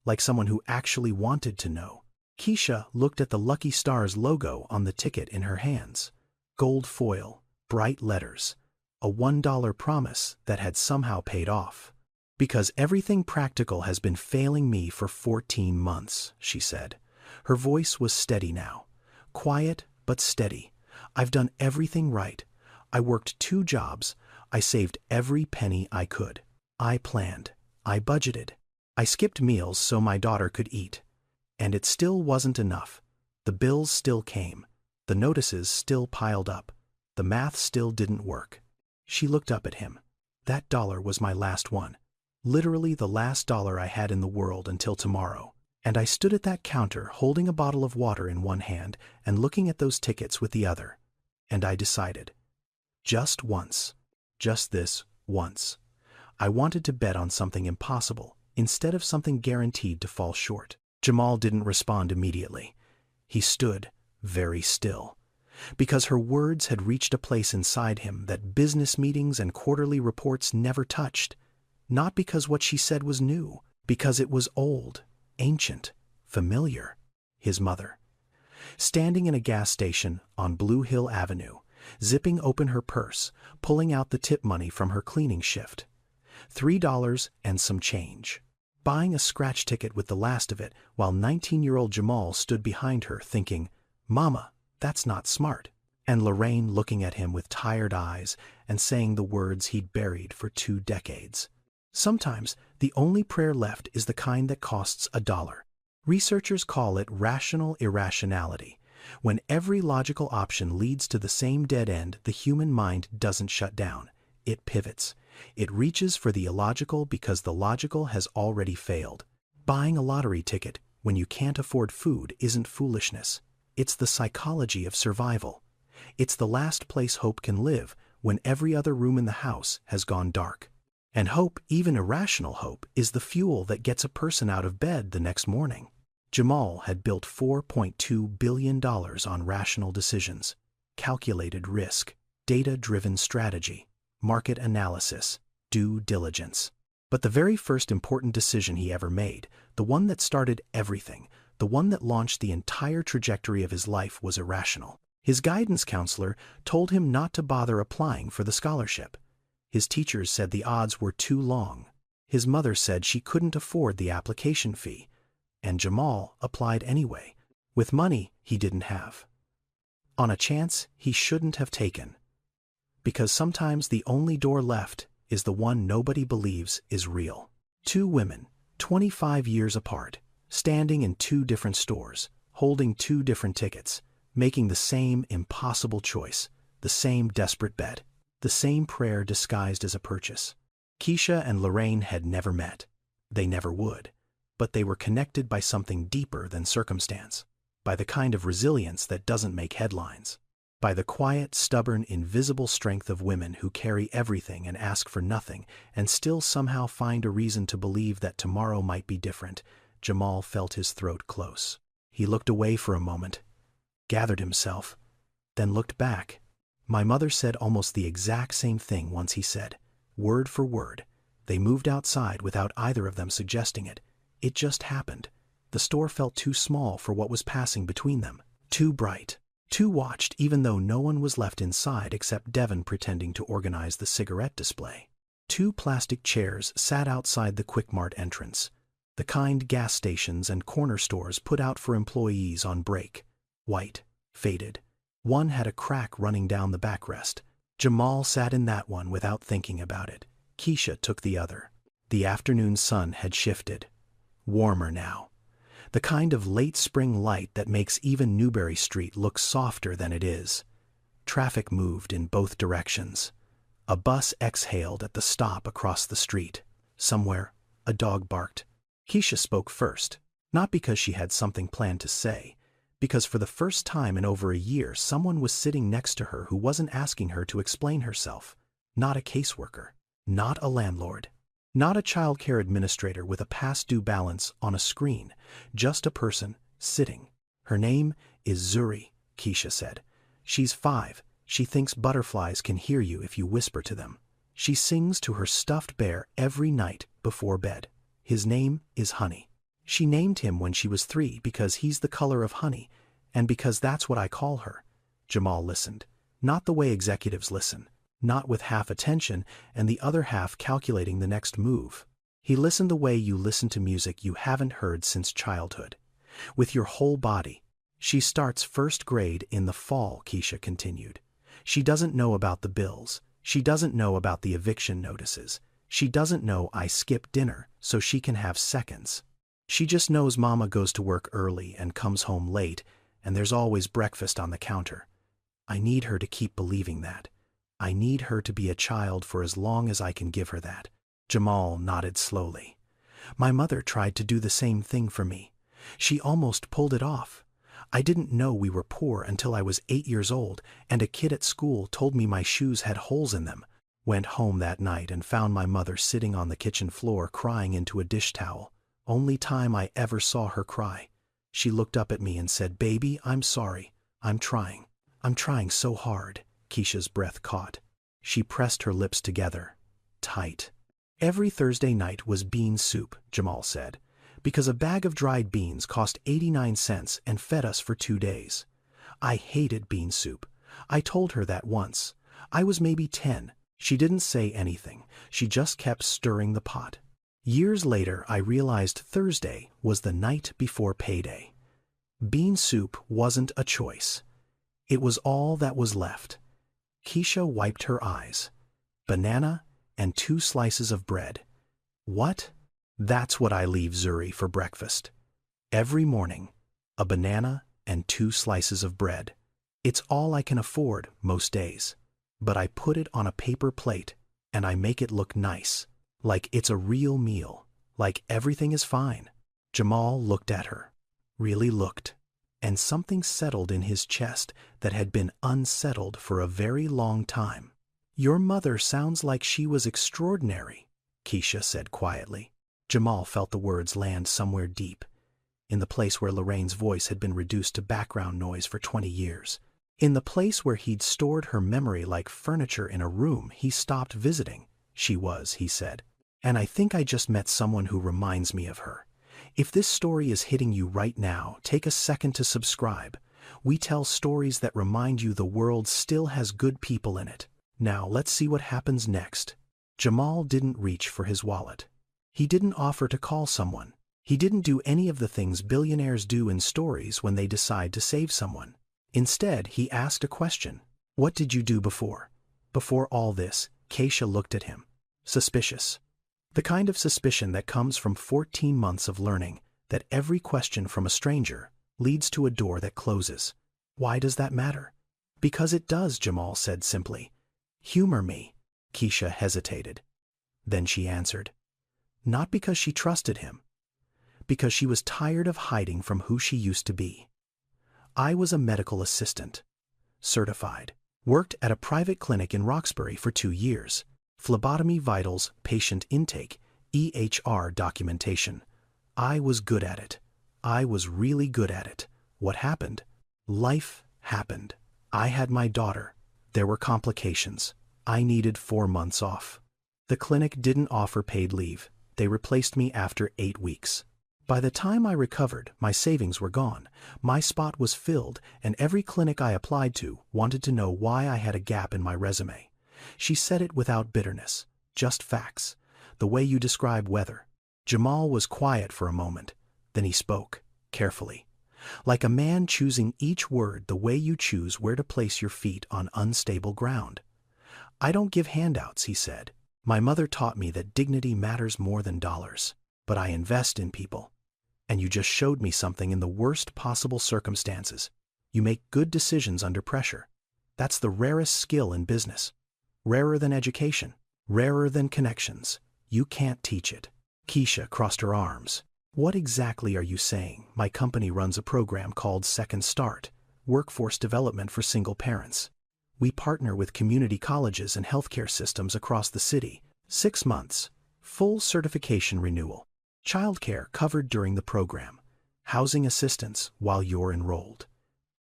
like someone who actually wanted to know. Keisha looked at the Lucky Stars logo on the ticket in her hands. Gold foil, bright letters, a $1 promise that had somehow paid off. Because everything practical has been failing me for 14 months, she said. Her voice was steady now. Quiet, but steady. I've done everything right. I worked 2 jobs. I saved every penny I could. I planned. I budgeted. I skipped meals so my daughter could eat. And it still wasn't enough. The bills still came. The notices still piled up. The math still didn't work. She looked up at him. That dollar was my last one. Literally the last dollar I had in the world until tomorrow. And I stood at that counter holding a bottle of water in one hand and looking at those tickets with the other. And I decided. Just once. Just this once. I wanted to bet on something impossible instead of something guaranteed to fall short. Jamal didn't respond immediately. He stood very still. Because her words had reached a place inside him that business meetings and quarterly reports never touched. Not because what she said was new, because it was old, ancient, familiar. His mother. Standing in a gas station on Blue Hill Avenue, zipping open her purse, pulling out the tip money from her cleaning shift. $3 and some change. Buying a scratch ticket with the last of it while 19-year-old Jamal stood behind her thinking, Mama, that's not smart. And Lorraine looking at him with tired eyes and saying the words he'd buried for 2 decades. Sometimes the only prayer left is the kind that costs $1. Researchers call it rational irrationality. When every logical option leads to the same dead end, the human mind doesn't shut down. It pivots. It reaches for the illogical because the logical has already failed. Buying a lottery ticket when you can't afford food isn't foolishness. It's the psychology of survival. It's the last place hope can live when every other room in the house has gone dark. And hope, even irrational hope, is the fuel that gets a person out of bed the next morning. Jamal had built $4.2 billion on rational decisions, calculated risk, data-driven strategy, market analysis, due diligence. But the very first important decision he ever made, the one that started everything, the one that launched the entire trajectory of his life, was irrational. His guidance counselor told him not to bother applying for the scholarship. His teachers said the odds were too long. His mother said she couldn't afford the application fee. And Jamal applied anyway, with money he didn't have. On a chance he shouldn't have taken. Because sometimes the only door left is the one nobody believes is real. 2 women, 25 years apart, standing in 2 different stores, holding 2 different tickets, making the same impossible choice, the same desperate bet, the same prayer disguised as a purchase. Keisha and Lorraine had never met. They never would. But they were connected by something deeper than circumstance, by the kind of resilience that doesn't make headlines, by the quiet, stubborn, invisible strength of women who carry everything and ask for nothing and still somehow find a reason to believe that tomorrow might be different. Jamal felt his throat close. He looked away for a moment, gathered himself, then looked back. My mother said almost the exact same thing once, he said, word for word. They moved outside without either of them suggesting it. It just happened. The store felt too small for what was passing between them, too bright. Two watched even though no one was left inside except Devon pretending to organize the cigarette display. Two plastic chairs sat outside the Quick Mart entrance, the kind gas stations and corner stores put out for employees on break. White, faded. One had a crack running down the backrest. Jamal sat in that one without thinking about it. Keisha took the other. The afternoon sun had shifted. Warmer now. The kind of late spring light that makes even Newberry Street look softer than it is. Traffic moved in both directions. A bus exhaled at the stop across the street. Somewhere, a dog barked. Keisha spoke first, not because she had something planned to say, because for the first time in over a year someone was sitting next to her who wasn't asking her to explain herself. Not a caseworker, not a landlord, not a childcare administrator with a past due balance on a screen, just a person sitting. Her name is Zuri, Keisha said. She's 5. She thinks butterflies can hear you if you whisper to them. She sings to her stuffed bear every night before bed. His name is Honey. She named him when she was 3 because he's the color of honey, and because that's what I call her. Jamal listened, not the way executives listen, not with half attention and the other half calculating the next move. He listened the way you listen to music you haven't heard since childhood, with your whole body. She starts first grade in the fall, Keisha continued. She doesn't know about the bills. She doesn't know about the eviction notices. She doesn't know I skip dinner so she can have seconds. She just knows Mama goes to work early and comes home late, and there's always breakfast on the counter. I need her to keep believing that. I need her to be a child for as long as I can give her that. Jamal nodded slowly. My mother tried to do the same thing for me. She almost pulled it off. I didn't know we were poor until I was 8 years old, and a kid at school told me my shoes had holes in them. Went home that night and found my mother sitting on the kitchen floor crying into a dish towel. Only time I ever saw her cry. She looked up at me and said, "Baby, I'm sorry. I'm trying. I'm trying so hard." Keisha's breath caught. She pressed her lips together, tight. Every Thursday night was bean soup, Jamal said, because a bag of dried beans cost 89 cents and fed us for 2 days. I hated bean soup. I told her that once. I was maybe 10. She didn't say anything. She just kept stirring the pot. Years later, I realized Thursday was the night before payday. Bean soup wasn't a choice. It was all that was left. Keisha wiped her eyes. Banana and 2 slices of bread. What? That's what I leave Zuri for breakfast. Every morning, a banana and 2 slices of bread. It's all I can afford most days. But I put it on a paper plate, and I make it look nice, like it's a real meal, like everything is fine. Jamal looked at her, really looked, and something settled in his chest that had been unsettled for a very long time. Your mother sounds like she was extraordinary, Keisha said quietly. Jamal felt the words land somewhere deep, in the place where Lorraine's voice had been reduced to background noise for 20 years. In the place where he'd stored her memory like furniture in a room he stopped visiting. She was, he said. And I think I just met someone who reminds me of her. If this story is hitting you right now, take a second to subscribe. We tell stories that remind you the world still has good people in it. Now let's see what happens next. Jamal didn't reach for his wallet. He didn't offer to call someone. He didn't do any of the things billionaires do in stories when they decide to save someone. Instead, he asked a question. What did you do before? Before all this, Keisha looked at him. Suspicious. The kind of suspicion that comes from 14 months of learning that every question from a stranger leads to a door that closes. Why does that matter? Because it does, Jamal said simply. Humor me. Keisha hesitated. Then she answered. Not because she trusted him. Because she was tired of hiding from who she used to be. I was a medical assistant. certified. Worked at a private clinic in Roxbury for 2 years. Phlebotomy vitals, patient intake, EHR documentation. I was good at it. I was really good at it. What happened? Life happened. I had my daughter. There were complications. I needed 4 months off. The clinic didn't offer paid leave. They replaced me after 8 weeks. By the time I recovered, my savings were gone. My spot was filled, and every clinic I applied to wanted to know why I had a gap in my resume. She said it without bitterness, just facts, the way you describe weather. Jamal was quiet for a moment. Then he spoke, carefully, like a man choosing each word the way you choose where to place your feet on unstable ground. I don't give handouts, he said. My mother taught me that dignity matters more than dollars. But I invest in people. And you just showed me something in the worst possible circumstances. You make good decisions under pressure. That's the rarest skill in business. Rarer than education. Rarer than connections. You can't teach it. Keisha crossed her arms. What exactly are you saying? My company runs a program called Second Start, workforce development for single parents. We partner with community colleges and healthcare systems across the city. 6 months. Full certification renewal. Childcare covered during the program. Housing assistance while you're enrolled.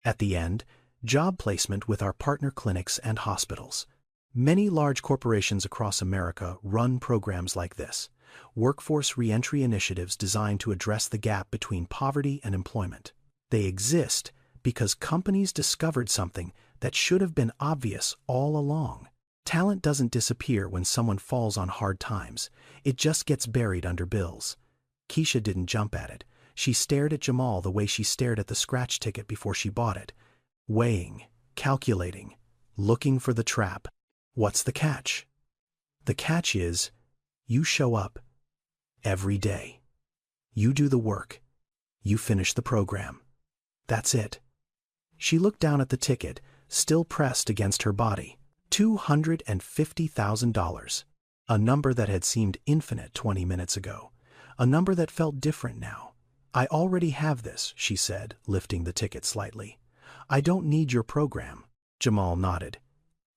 At the end, job placement with our partner clinics and hospitals. Many large corporations across America run programs like this. Workforce reentry initiatives designed to address the gap between poverty and employment. They exist because companies discovered something that should have been obvious all along. Talent doesn't disappear when someone falls on hard times. It just gets buried under bills. Keisha didn't jump at it. She stared at Jamal the way she stared at the scratch ticket before she bought it. Weighing, calculating, looking for the trap. What's the catch? The catch is, you show up every day. You do the work. You finish the program. That's it. She looked down at the ticket, still pressed against her body. $250,000. A number that had seemed infinite 20 minutes ago. A number that felt different now. I already have this, she said, lifting the ticket slightly. I don't need your program. Jamal nodded.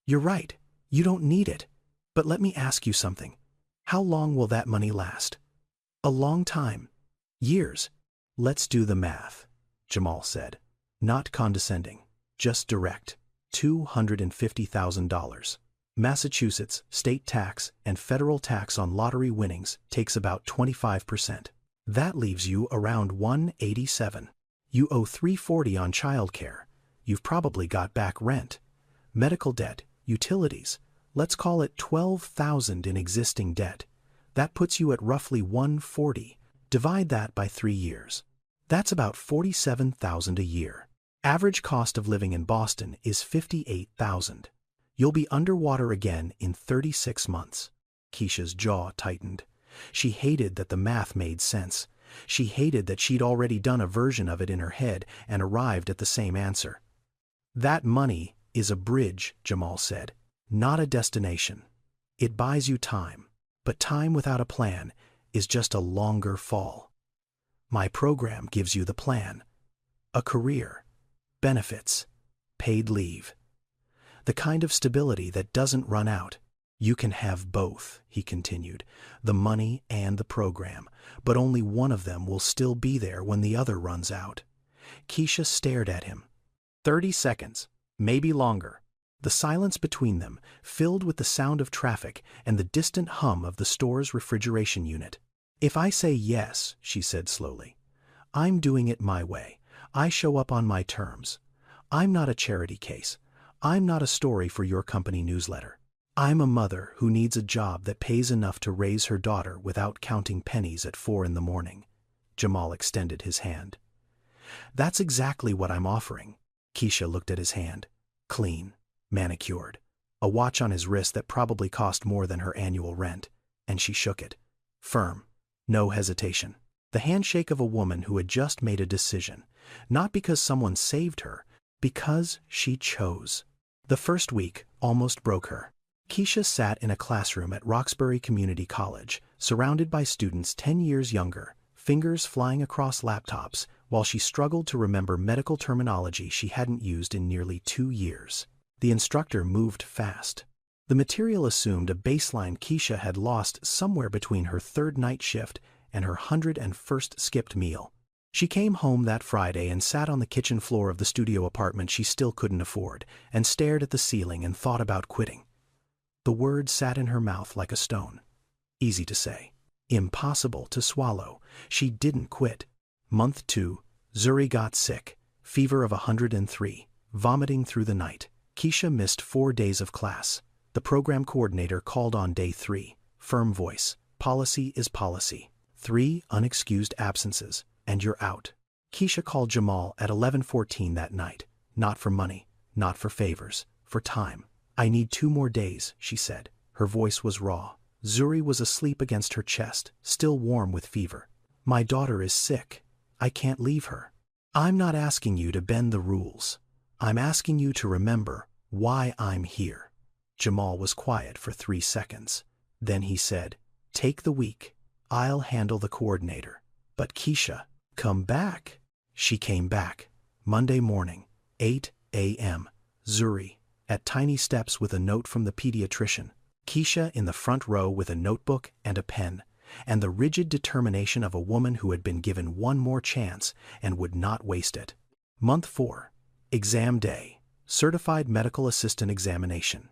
You're right. You don't need it. But let me ask you something. How long will that money last? A long time. Years. Let's do the math, Jamal said. Not condescending, just direct. $250,000. Massachusetts, state tax and federal tax on lottery winnings takes about 25%. That leaves you around $187. You owe $340 on childcare. You've probably got back rent, medical debt, utilities. Let's call it $12,000 in existing debt. That puts you at roughly $140. Divide that by 3 years. That's about $47,000 a year. Average cost of living in Boston is $58,000. You'll be underwater again in 36 months. Keisha's jaw tightened. She hated that the math made sense. She hated that she'd already done a version of it in her head and arrived at the same answer. That money is a bridge, Jamal said, not a destination. It buys you time, but time without a plan is just a longer fall. My program gives you the plan. A career, benefits, paid leave. The kind of stability that doesn't run out. You can have both, he continued, the money and the program, but only one of them will still be there when the other runs out. Keisha stared at him. 30 seconds, maybe longer. The silence between them, filled with the sound of traffic and the distant hum of the store's refrigeration unit. If I say yes, she said slowly, I'm doing it my way. I show up on my terms. I'm not a charity case. I'm not a story for your company newsletter. I'm a mother who needs a job that pays enough to raise her daughter without counting pennies at 4 a.m. Jamal extended his hand. That's exactly what I'm offering. Keisha looked at his hand. Clean, manicured. A watch on his wrist that probably cost more than her annual rent. And she shook it. Firm. No hesitation. The handshake of a woman who had just made a decision. Not because someone saved her, because she chose. The first week almost broke her. Keisha sat in a classroom at Roxbury Community College, surrounded by students 10 years younger, fingers flying across laptops, while she struggled to remember medical terminology she hadn't used in nearly 2 years. The instructor moved fast. The material assumed a baseline Keisha had lost somewhere between her 3rd night shift and her 101st skipped meal. She came home that Friday and sat on the kitchen floor of the studio apartment she still couldn't afford, and stared at the ceiling and thought about quitting. The word sat in her mouth like a stone. Easy to say, impossible to swallow. She didn't quit. Month 2, Zuri got sick, fever of 103, vomiting through the night. Keisha missed 4 days of class. The program coordinator called on day 3, firm voice, policy is policy. 3 unexcused absences, and you're out. Keisha called Jamal at 11:14 that night, not for money, not for favors, for time. I need 2 more days, she said. Her voice was raw. Zuri was asleep against her chest, still warm with fever. My daughter is sick. I can't leave her. I'm not asking you to bend the rules. I'm asking you to remember why I'm here. Jamal was quiet for 3 seconds. Then he said, take the week. I'll handle the coordinator. But Keisha, come back. She came back. Monday morning, 8 a.m. Zuri, at tiny steps with a note from the pediatrician. Keisha in the front row with a notebook and a pen, and the rigid determination of a woman who had been given one more chance and would not waste it. Month 4, exam day, certified medical assistant examination.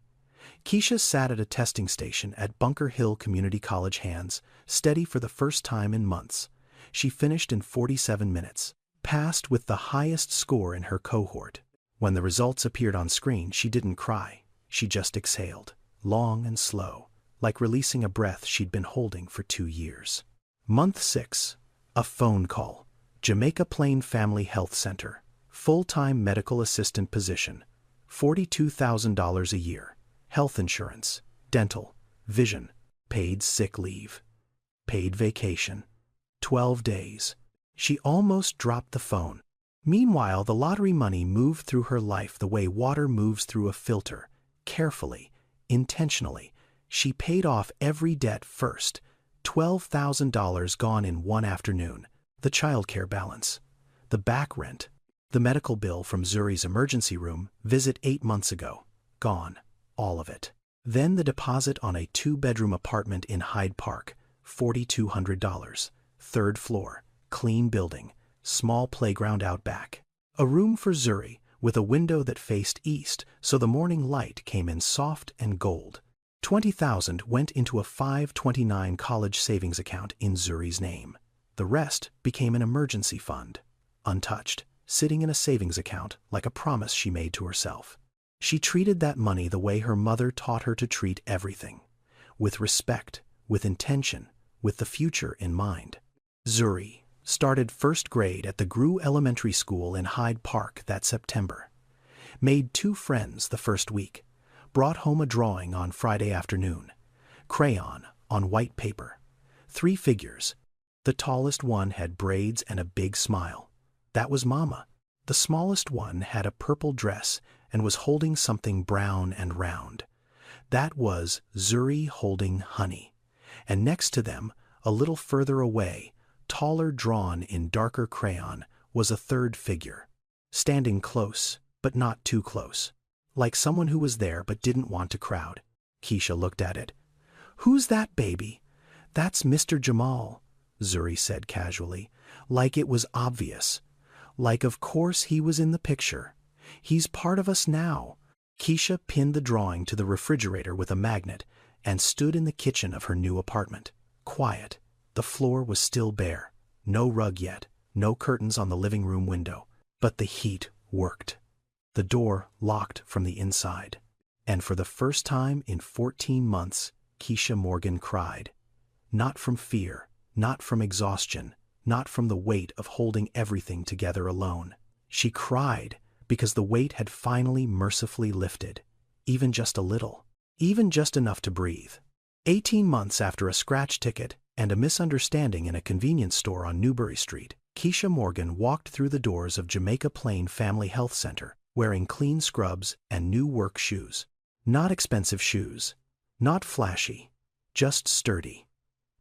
Keisha sat at a testing station at Bunker Hill Community College, hands steady for the first time in months. She finished in 47 minutes, passed with the highest score in her cohort. When the results appeared on screen, she didn't cry. She just exhaled, long and slow, like releasing a breath she'd been holding for 2 years. Month 6, a phone call. Jamaica Plain Family Health Center, full-time medical assistant position, $42,000 a year. Health insurance, dental, vision, paid sick leave, paid vacation, 12 days. She almost dropped the phone. Meanwhile, the lottery money moved through her life the way water moves through a filter. Carefully, intentionally, she paid off every debt first. $12,000 gone in one afternoon. The childcare balance, the back rent, the medical bill from Zuri's emergency room visit 8 months ago, gone. All of it. Then the deposit on a 2-bedroom apartment in Hyde Park, $4,200, 3rd floor, clean building, small playground out back. A room for Zuri with a window that faced east so the morning light came in soft and gold. $20,000 went into a 529 college savings account in Zuri's name. The rest became an emergency fund, untouched, sitting in a savings account like a promise she made to herself. She treated that money the way her mother taught her to treat everything, with respect, with intention, with the future in mind. Zuri started 1st grade at the Grew Elementary School in Hyde Park that September. Made 2 friends the first week. Brought home a drawing on Friday afternoon. Crayon on white paper. 3 figures. The tallest one had braids and a big smile. That was Mama. The smallest one had a purple dress and was holding something brown and round. That was Zuri holding Honey. And next to them, a little further away, taller, drawn in darker crayon, was a 3rd figure. Standing close, but not too close. Like someone who was there but didn't want to crowd. Keisha looked at it. Who's that baby? That's Mr. Jamal, Zuri said casually, like it was obvious. Like of course he was in the picture. He's part of us now. Keisha pinned the drawing to the refrigerator with a magnet and stood in the kitchen of her new apartment. Quiet. The floor was still bare. No rug yet, no curtains on the living room window. But the heat worked. The door locked from the inside. And for the first time in 14 months, Keisha Morgan cried. Not from fear, not from exhaustion, not from the weight of holding everything together alone. She cried because the weight had finally mercifully lifted, even just a little, even just enough to breathe. 18 months after a scratch ticket and a misunderstanding in a convenience store on Newbury Street, Keisha Morgan walked through the doors of Jamaica Plain Family Health Center, wearing clean scrubs and new work shoes. Not expensive shoes, not flashy, just sturdy,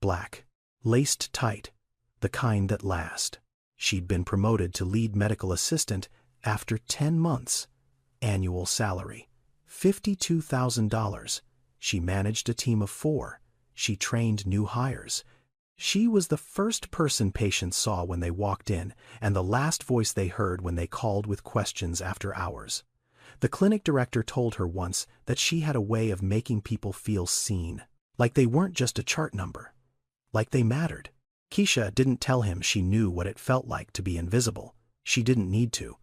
black, laced tight, the kind that last. She'd been promoted to lead medical assistant after 10 months. Annual salary, $52,000. She managed a team of 4. She trained new hires. She was the first person patients saw when they walked in, and the last voice they heard when they called with questions after hours. The clinic director told her once that she had a way of making people feel seen, like they weren't just a chart number, like they mattered. Keisha didn't tell him she knew what it felt like to be invisible. She didn't need to.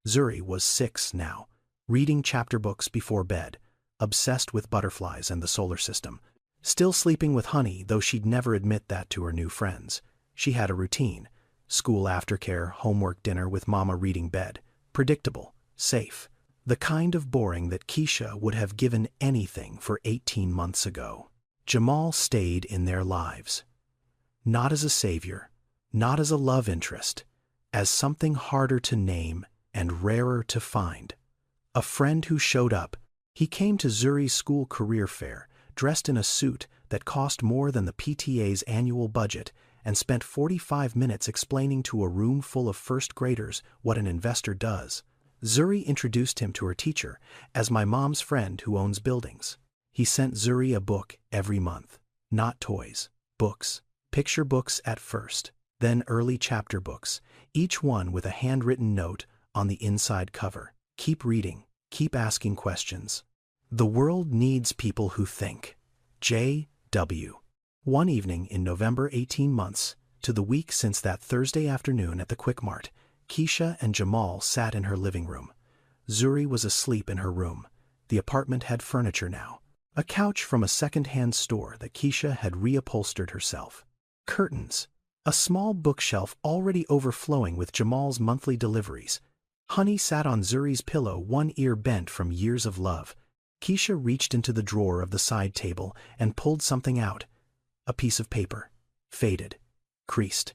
Zuri was 6 now, reading chapter books before bed, obsessed with butterflies and the solar system. Still sleeping with Honey, though she'd never admit that to her new friends. She had a routine: school aftercare, homework, dinner with Mama, reading, bed. Predictable, safe. The kind of boring that Keisha would have given anything for 18 months ago. Jamal stayed in their lives. Not as a savior, not as a love interest, as something harder to name and rarer to find. A friend who showed up. He came to Zuri's school career fair, dressed in a suit that cost more than the PTA's annual budget, and spent 45 minutes explaining to a room full of first graders what an investor does. Zuri introduced him to her teacher as my mom's friend who owns buildings. He sent Zuri a book every month. Not toys, books. Picture books at first, then early chapter books, each one with a handwritten note on the inside cover. Keep reading, keep asking questions. The world needs people who think. J.W. One evening in November, 18 months to the week since that Thursday afternoon at the Quick Mart, Keisha and Jamal sat in her living room. Zuri was asleep in her room. The apartment had furniture now. A couch from a second-hand store that Keisha had reupholstered herself. Curtains. A small bookshelf already overflowing with Jamal's monthly deliveries. Honey sat on Zuri's pillow, one ear bent from years of love. Keisha reached into the drawer of the side table and pulled something out. A piece of paper. Faded. Creased.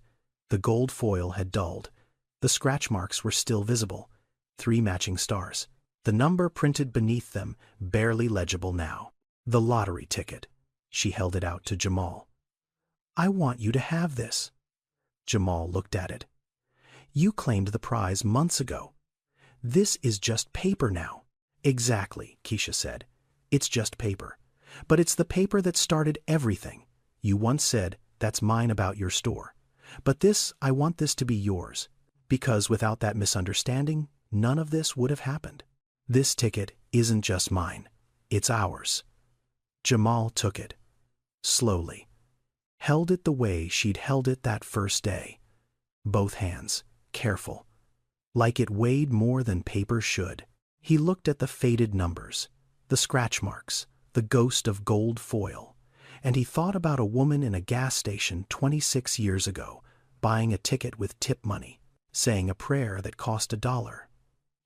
The gold foil had dulled. The scratch marks were still visible. 3 matching stars. The number printed beneath them, barely legible now. The lottery ticket. She held it out to Jamal. I want you to have this. Jamal looked at it. You claimed the prize months ago. This is just paper now. Exactly, Keisha said. It's just paper. But it's the paper that started everything. You once said, that's mine about your store. But I want this to be yours. Because without that misunderstanding, none of this would have happened. This ticket isn't just mine. It's ours. Jamal took it. Slowly. Held it the way she'd held it that first day. Both hands, careful. Like it weighed more than paper should. He looked at the faded numbers, the scratch marks, the ghost of gold foil, and he thought about a woman in a gas station 26 years ago, buying a ticket with tip money, saying a prayer that cost $1.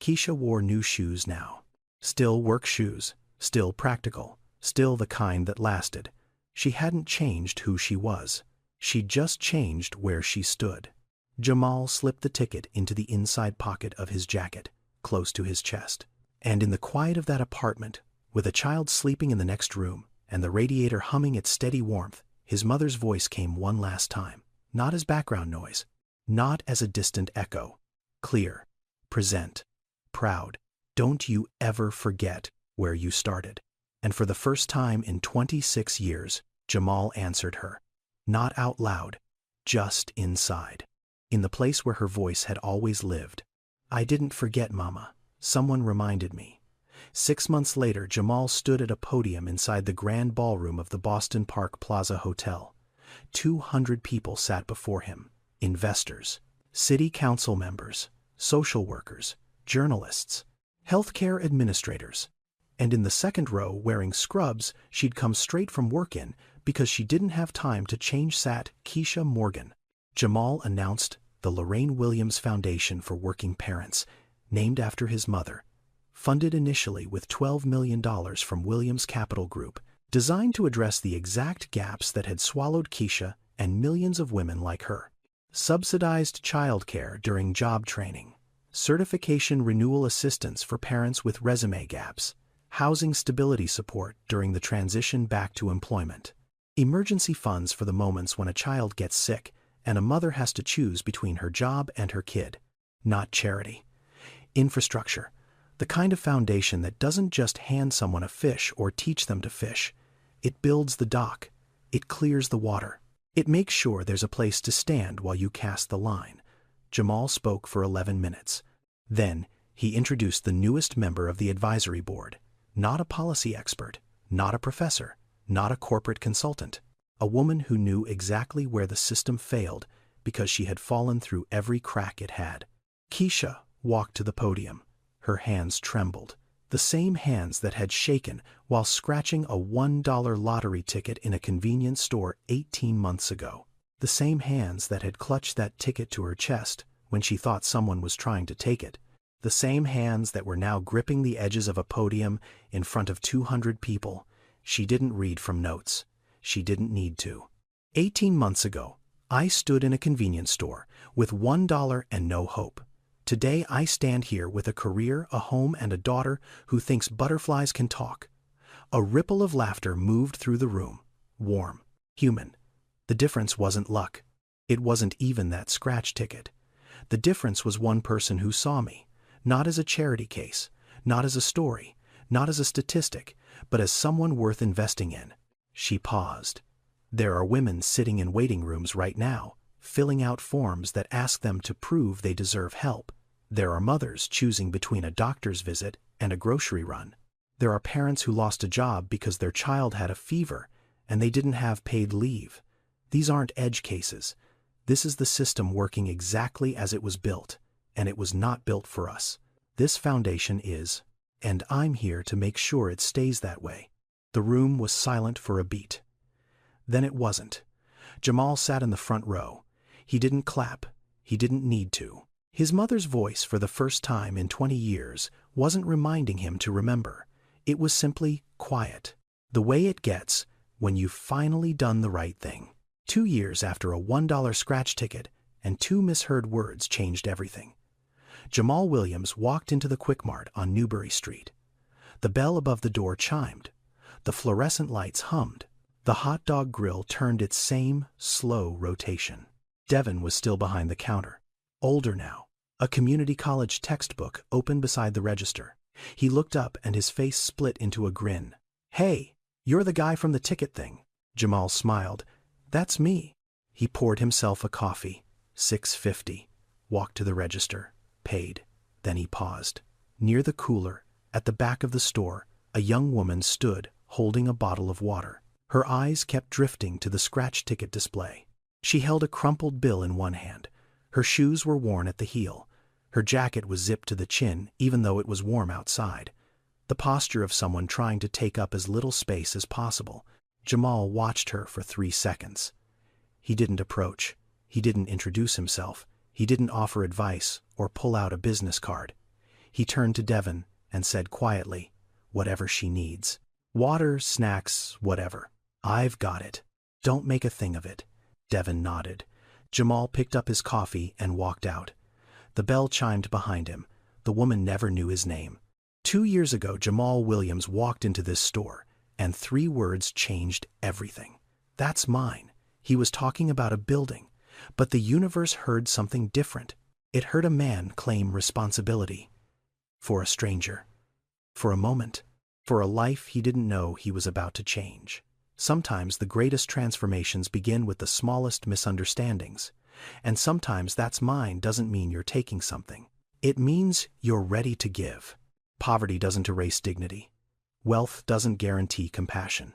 Keisha wore new shoes now. Still work shoes, still practical, still the kind that lasted. She hadn't changed who she was. She'd just changed where she stood. Jamal slipped the ticket into the inside pocket of his jacket, close to his chest. And in the quiet of that apartment, with a child sleeping in the next room, and the radiator humming its steady warmth, his mother's voice came one last time, not as background noise, not as a distant echo. Clear, present, proud. Don't you ever forget where you started. And for the first time in 26 years, Jamal answered her. Not out loud, just inside. In the place where her voice had always lived. I didn't forget, Mama. Someone reminded me. 6 months later, Jamal stood at a podium inside the grand ballroom of the Boston Park Plaza Hotel. 200 people sat before him. Investors, city council members, social workers, journalists, healthcare administrators. And in the second row, wearing scrubs she'd come straight from work in because she didn't have time to change, sat Keisha Morgan. Jamal announced the Lorraine Williams Foundation for Working Parents, named after his mother, funded initially with $12 million from Williams Capital Group, designed to address the exact gaps that had swallowed Keisha and millions of women like her. Subsidized childcare during job training, certification renewal assistance for parents with resume gaps, housing stability support during the transition back to employment, emergency funds for the moments when a child gets sick, and a mother has to choose between her job and her kid. Not charity. Infrastructure. The kind of foundation that doesn't just hand someone a fish or teach them to fish. It builds the dock. It clears the water. It makes sure there's a place to stand while you cast the line. Jamal spoke for 11 minutes. Then, he introduced the newest member of the advisory board. Not a policy expert, not a professor, not a corporate consultant. A woman who knew exactly where the system failed because she had fallen through every crack it had. Keisha walked to the podium. Her hands trembled, the same hands that had shaken while scratching a $1 lottery ticket in a convenience store 18 months ago. The same hands that had clutched that ticket to her chest when she thought someone was trying to take it. The same hands that were now gripping the edges of a podium in front of 200 people. She didn't read from notes. She didn't need to. 18 months ago, I stood in a convenience store with $1 and no hope. Today I stand here with a career, a home, and a daughter who thinks butterflies can talk. A ripple of laughter moved through the room. Warm. Human. The difference wasn't luck. It wasn't even that scratch ticket. The difference was one person who saw me, not as a charity case, not as a story, not as a statistic, but as someone worth investing in. She paused. There are women sitting in waiting rooms right now, filling out forms that ask them to prove they deserve help. There are mothers choosing between a doctor's visit and a grocery run. There are parents who lost a job because their child had a fever and they didn't have paid leave. These aren't edge cases. This is the system working exactly as it was built, and it was not built for us. This foundation is, and I'm here to make sure it stays that way. The room was silent for a beat. Then it wasn't. Jamal sat in the front row. He didn't clap. He didn't need to. His mother's voice, for the first time in 20 years, wasn't reminding him to remember. It was simply quiet. The way it gets when you've finally done the right thing. 2 years after a $1 scratch ticket and 2 misheard words changed everything. Jamal Williams walked into the Quick Mart on Newbury Street. The bell above the door chimed. The fluorescent lights hummed. The hot dog grill turned its same, slow rotation. Devin was still behind the counter. Older now. A community college textbook open beside the register. He looked up and his face split into a grin. "Hey, you're the guy from the ticket thing." Jamal smiled. "That's me." He poured himself a coffee. $6.50. Walked to the register. Paid. Then he paused. Near the cooler, at the back of the store, a young woman stood, holding a bottle of water. Her eyes kept drifting to the scratch ticket display. She held a crumpled bill in one hand. Her shoes were worn at the heel. Her jacket was zipped to the chin, even though it was warm outside. The posture of someone trying to take up as little space as possible. Jamal watched her for 3 seconds. He didn't approach. He didn't introduce himself. He didn't offer advice or pull out a business card. He turned to Devin and said quietly, "Whatever she needs. Water, snacks, whatever. I've got it. Don't make a thing of it." Devin nodded. Jamal picked up his coffee and walked out. The bell chimed behind him. The woman never knew his name. 2 years ago, Jamal Williams walked into this store, and 3 words changed everything. "That's mine." He was talking about a building, but the universe heard something different. It heard a man claim responsibility. For a stranger. For a moment. For a life he didn't know he was about to change. Sometimes the greatest transformations begin with the smallest misunderstandings. And sometimes "that's mine" doesn't mean you're taking something. It means you're ready to give. Poverty doesn't erase dignity. Wealth doesn't guarantee compassion.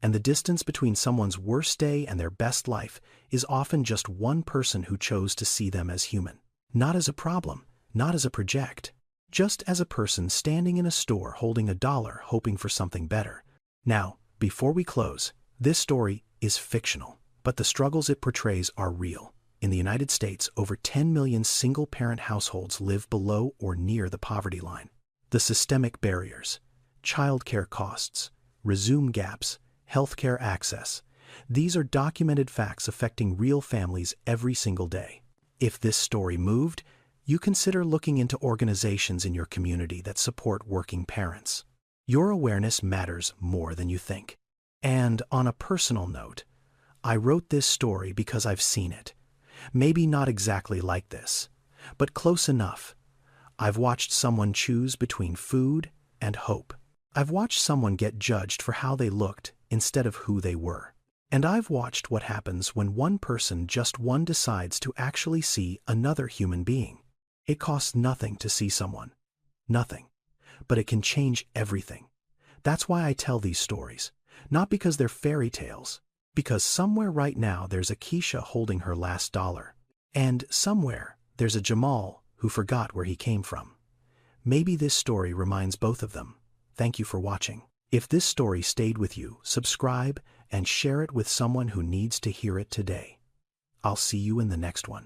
And the distance between someone's worst day and their best life is often just one person who chose to see them as human. Not as a problem, not as a project. Just as a person standing in a store holding $1 hoping for something better. Now, before we close, this story is fictional, but the struggles it portrays are real. In the United States, over 10 million single-parent households live below or near the poverty line. The systemic barriers, childcare costs, resume gaps, healthcare access, these are documented facts affecting real families every single day. If this story moved, you consider looking into organizations in your community that support working parents. Your awareness matters more than you think. And on a personal note, I wrote this story because I've seen it. Maybe not exactly like this, but close enough. I've watched someone choose between food and hope. I've watched someone get judged for how they looked instead of who they were. And I've watched what happens when one person, just one, decides to actually see another human being. It costs nothing to see someone. Nothing. But it can change everything. That's why I tell these stories. Not because they're fairy tales. Because somewhere right now there's a Keisha holding her last dollar. And somewhere there's a Jamal who forgot where he came from. Maybe this story reminds both of them. Thank you for watching. If this story stayed with you, subscribe and share it with someone who needs to hear it today. I'll see you in the next one.